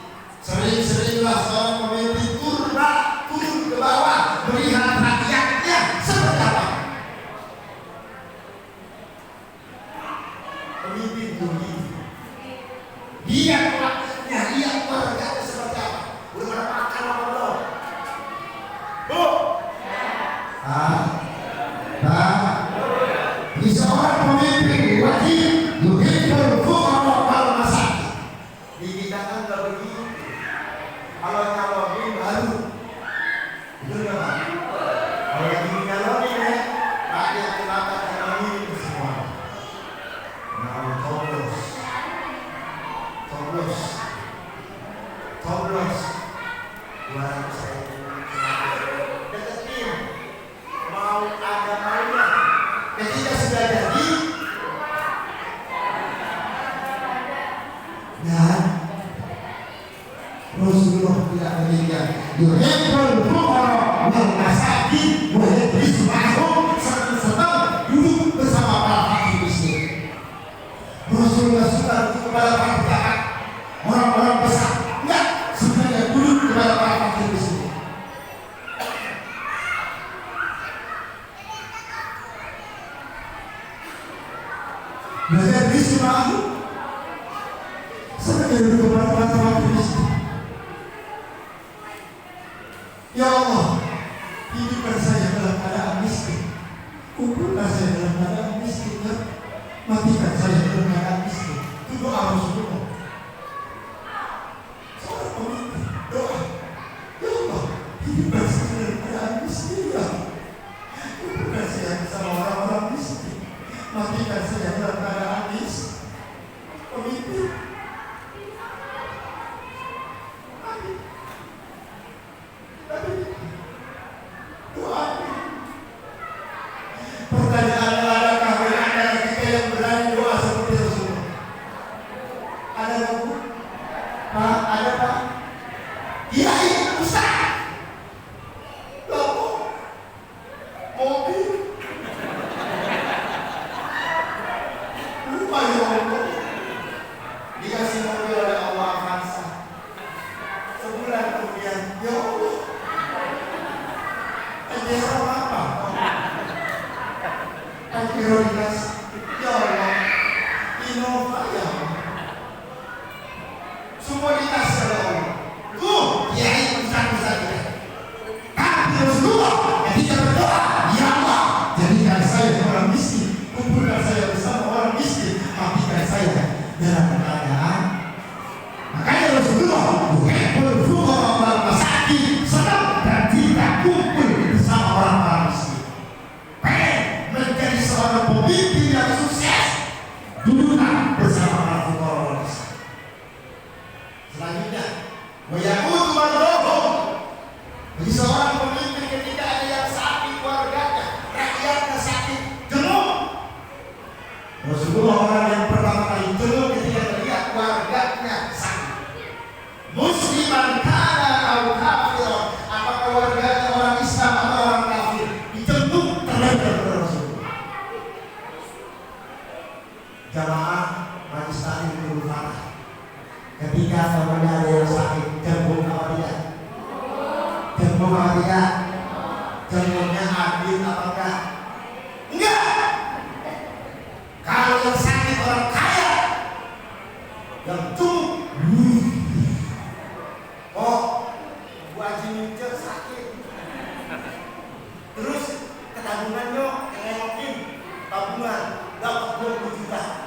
Sering-seringlah seorang pemimpin turun ke bawah melihat rakyatnya seperti apa. Pemimpin begitu. Lihat rakyatnya, lihat warganya seperti apa. Udah pada makan apa belum? Bu? Di seorang pemimpin wajib yuhibbul fuqara wal masakin. Di kita kan nggak begitu. Kalau nyalonin baru, betul nggak Pak? Kalau lagi nyalonin ya, rakyat kenapa nyalonin semua? Nah, coblos, coblos, coblos. 200.000 deketin, mau ada maunya. Ketika sudah jadi, dan Rasulullah tidak demikian. Yuhibbul fuqara wal masakin wa yajlisu ma'ahum, senang-senang duduk bersama para fakir miskin. Rasulullah suka duduk kepada para pejabat, orang-orang besar. Enggak, sebenarnya duduk kepada para fakir miskin. Belajar di aku sebenarnya duduk kepada para fakir miskin. Ya Allah, hidupkan saya dalam keadaan miskin, kuburkan saya dalam keadaan miskin, ya. Matikan saya dalam keadaan miskin. Itu doa Rasulullah. Seorang pemimpin doa, ya Allah, hidupkan saya dalam keadaan miskin, ya. Kuburkan saya bersama orang-orang miskin, matikan saya dalam keadaan miskin. Pemimpin. Pertanyaannya, adakah di antara kita yang berani doa seperti Rasulullah? Ada nggak Bu? Pak, ada Pak? Kiai, Ustaz, loh, mobil, lupa ya Allah, dikasih mobil oleh Allah Avanza. Sebulan kemudian, ya Allah, aja apa? Prioritas, ya Allah, Innova ya Allah, semua dikasih oleh Allah. Kiai Ustaz ya. Tapi Rasulullah ketika berdoa, ya Allah, seorang pemimpin yang sukses, duduklah bersama para fuqara. Selanjutnya, wayakut mardohum. Bagi seorang pemimpin ketika ada yang sakit keluarganya, rakyatnya sakit, jenguk. Rasulullah orang yang pertama kali jenguk ketika melihat keluarganya sakit. Musliman kana au kafiron, apakah keluarganya orang Islam atau orang kafir, dijenguk terlempar oleh Rasulullah. Jamaah majlis taklim Nurul Fatah, ketika temannya ada yang sakit, jenguk apa tidak? Jenguk apa tidak? Jenguknya adil apa enggak? Enggak. Kalau yang sakit orang kaya, yang cukup, oh, Bu Haji Mincer sakit, terus ketabungannya nengokin tabungan dapat 20 juta.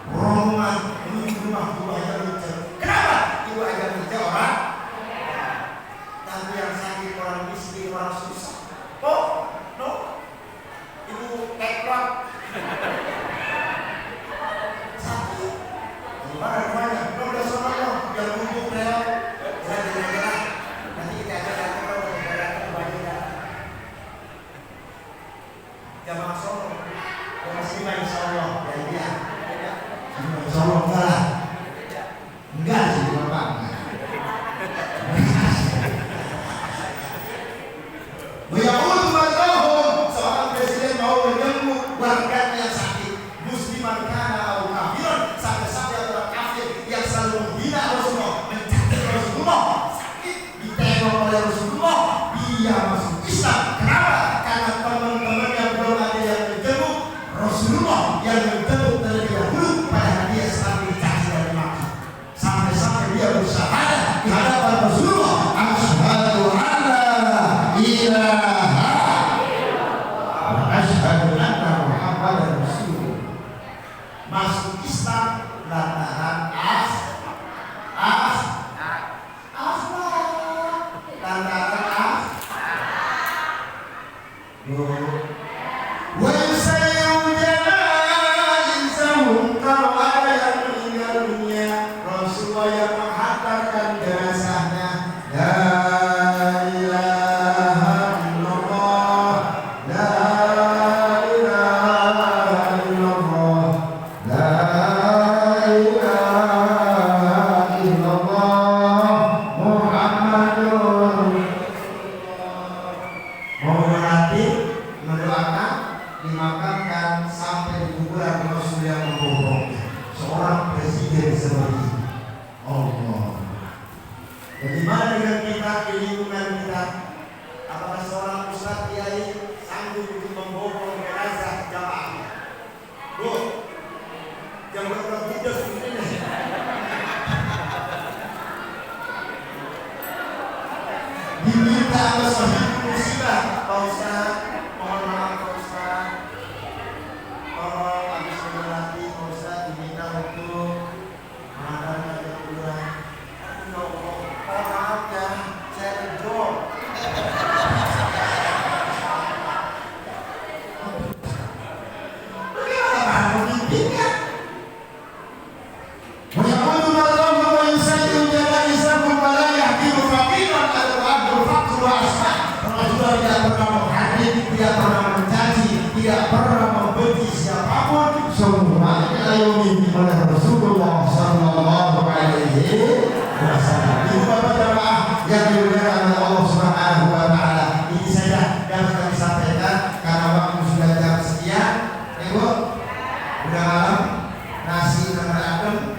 Rombongan menuju rumah Ibu Haji Mincer. Kenapa? Ibu Haji Mincer orang, tapi yang sakit orang miskin, orang susah. Oh, no, Ibu teklok sakit. Gimana rumahnya? Belum udah sono yang lumpuh real. Kira-kira nanti kita akan datang ke baju ya. Jamaah sono. Muslimah insyaallah ya iya. Insyaallah enggak. Enggak sih Bapak. Wayaqul madahum, seorang presiden mau menjenguk warganya yang sakit. Musliman kana au kafiran, sampai-sampai orang kafir yang selalu menghina Rasulullah, mencaci Rasulullah, sakit ditengok oleh Rasulullah, dia masuk Islam. Kenapa? Karena teman-teman yang belum ada yang menjenguk Rasulullah, yang menjenguk terlebih dahulu, padahal dia selalu dicaci dan dimaki. Sampai-sampai dia bersyahadat di hadapan Rasulullah, asyhadu anna ilaha wa asyhadu anna Muhammadar Rasulullah. Masuk Islam lantaran wa yusayyiru janaizahum, kalau ada yang meninggal dunia, Rasulullah yang menghantarkan jenazahnya. La ilaha illallah, la ilaha illallah, la ilaha illallah, Muhammadur Rasulullah. Mau melatih, mendoakan, dimakamkan sampai di kuburan Rasul yang membohong. Seorang presiden seperti ini. Allah. Bagaimana dengan kita di lingkungan kita? Apakah seorang ustaz kiai sanggup untuk membohong jenazah jamaah? Bu, yang berpergian seperti ini. Diminta oleh sahib musibah, Pak Ustaz, mohon maaf Pak Ustaz, tolong habis berlatih Pak Ustaz diminta untuk mengantarkan ke kuburan. Ya Allah, oh maaf ya, saya job. Bagaimana memimpinnya? Wayaqulu mardohum wa yusayyiru janaizahum wa la yahdimu faqiran atau abdul faqr wa asma. Rasulullah tidak pernah menghadir, tidak pernah mencaci, tidak pernah membenci siapapun. Semuanya dilayani oleh Rasulullah sallallahu alaihi wasallam. Ibu bapak jamaah yang dimuliakan oleh Allah Subhanahu wa taala, ini saja yang kami sampaikan karena waktu sudah jam sekian. Ibu, udah malam, nasi dan adem.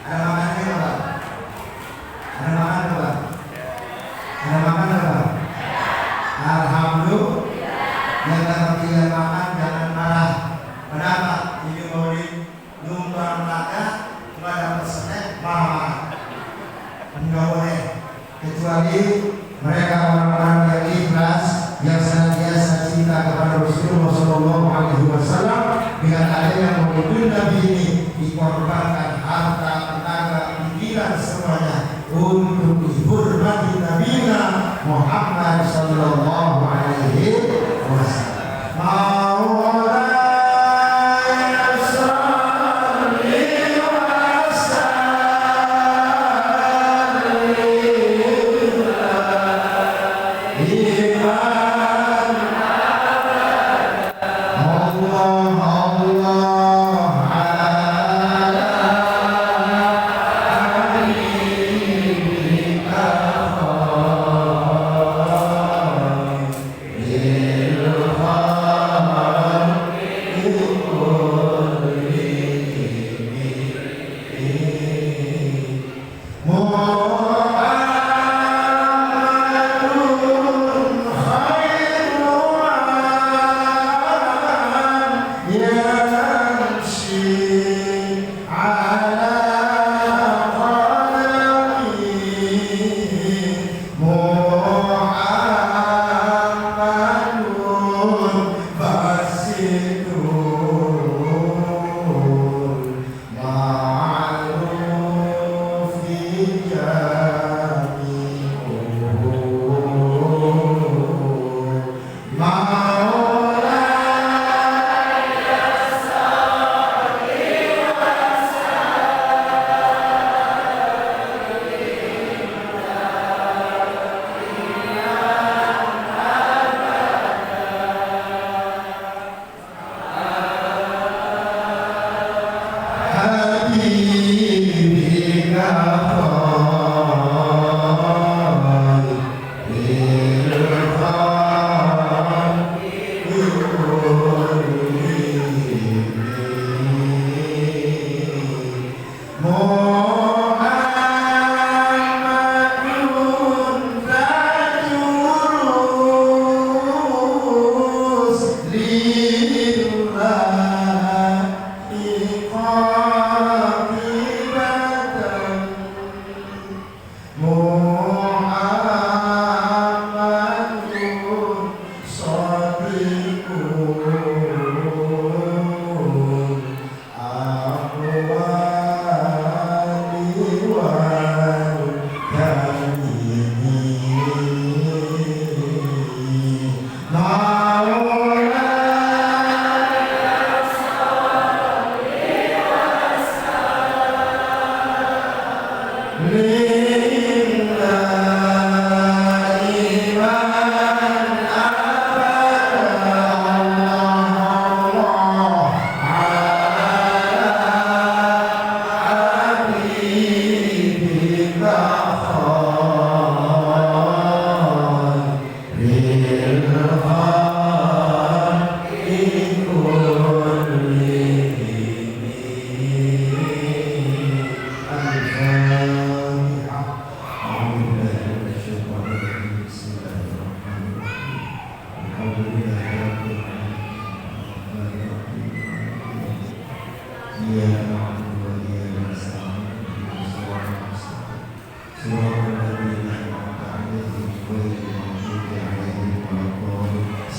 Ada makannya apa? Ada makan apa? Ada makan apa? Alhamdulillah. Yang dapat tidak makan jangan marah. Kenapa? Ini maulid numpang belaka, nggak dapat senek, marah. Enggak boleh. Kecuali mereka orang-orang yang ikhlas, yang senantiasa cinta kepada Rasulullah Sallallahu Alaihi Wasallam, dengan adanya maulid Nabi ini dikorbankan harta, tenaga, pikiran semuanya untuk dihormati Nabi Muhammad Sallallahu Alaihi Wasallam.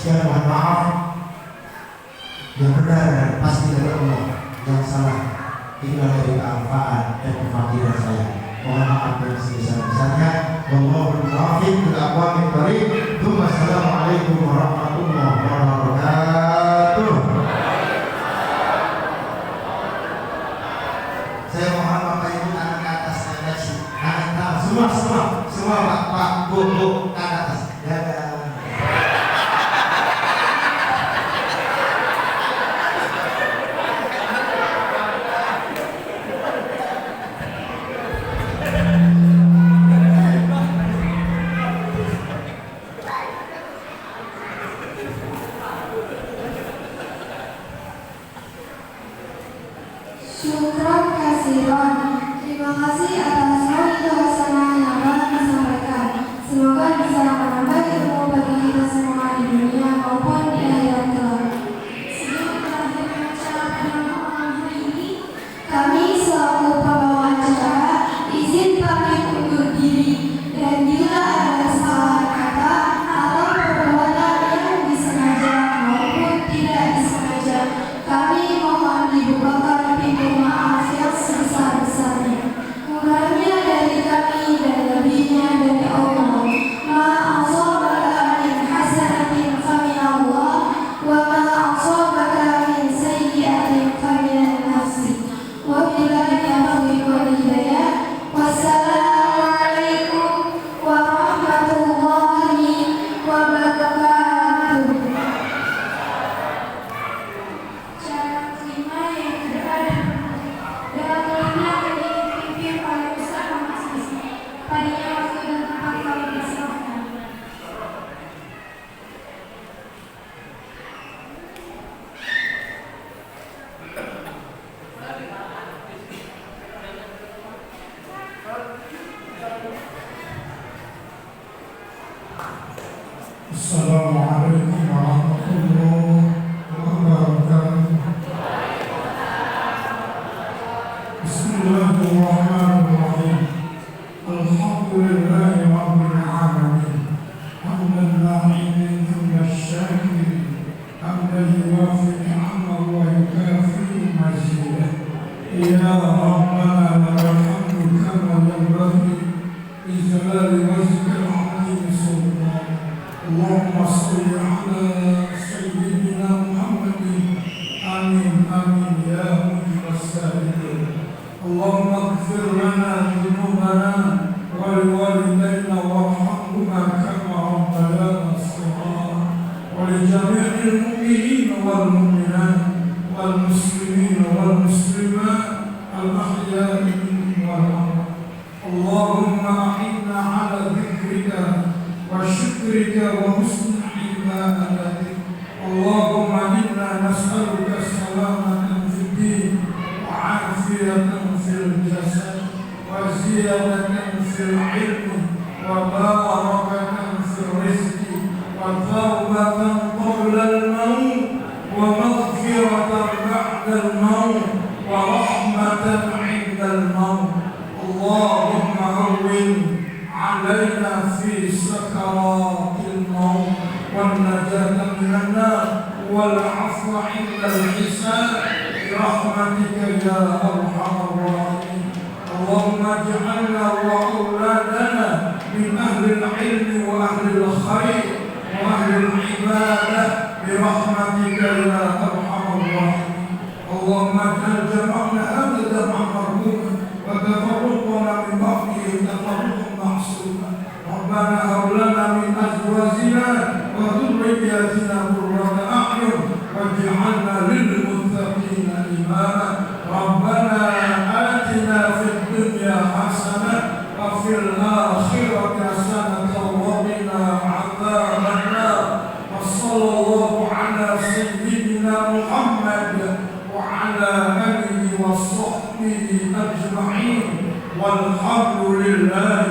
Sekian, mohon maaf. Yang benar pasti dari Allah, yang salah inilah dari kealfaan dan kefakiran saya. Mohon maaf yang sebesar-besarnya. Wallahul muwaffiq ila aqwamit thoriq. Wassalamualaikum warahmatullahi wabarakatuh. Saya mohon Bapak Ibu tangan ke atas, semua Pak Bu tangan ke atas. Dadah. Syukran kasiran. Terima kasih atas maulid hasanah yang telah disampaikan. Semoga bisa menambah ilmu bagi kita semua di dunia maupun di akhirat kelak. Sebelum berakhir acara pada malam hari ini, kami selaku pembawa acara izin pamit undur diri. Dan bila ada kesalahan kata atau perbuatan yang disengaja maupun tidak disengaja, kami mohon dibukakan pintu maaf yang sebesar-besarnya. Kurangnya dari kami dan lebihnya dari Allah. Ma'asabaka min hasanatin يوافي نعمه ويكافئ مزيده. يا ربنا لك الحمد كما ينبغي لجلال وجهك العظيم سلطانك. اللهم صل على سيدنا محمد. آمين آمين يا مجيب السائلين. اللهم اغفر لنا ذنوبنا ولوالدينا وارحمهما كما ربيانا صغارا، ولجميع المؤمنين والمؤمنات والمسلمين والمسلمات الأحياء منهم والأموات. اللهم أعنا على ذكرك وشكرك وحسن عبادتك. اللهم إنا نسألك سلامة في الدين وعافية في الجسد وزيادة في العلم وبركة في الرزق وتوبة قبل الموت ومغفرة بعد الموت ورحمة عند الموت. اللهم هون علينا في سكرات الموت والنجاة من النار والعفو عند الحساب برحمتك يا أرحم الراحمين. اللهم اجعلنا وأولادنا من أهل العلم وأهل الخير وأهل العبادة برحمتك يا أرحم الراحمين. اللهم اجعل جمعنا هذا جمعا مرحوما وتفرقنا من بعده تفرقا معصوما. ربنا هب لنا من أزواجنا وذرياتنا قرة أعين واجعلنا للمتقين إماما. ربنا آتنا في الدنيا حسنة وفي الآخرة حسنة وقنا عذاب النار. وصلى الله على سيدنا محمد وعلى آله وصحبه أجمعين والحمد لله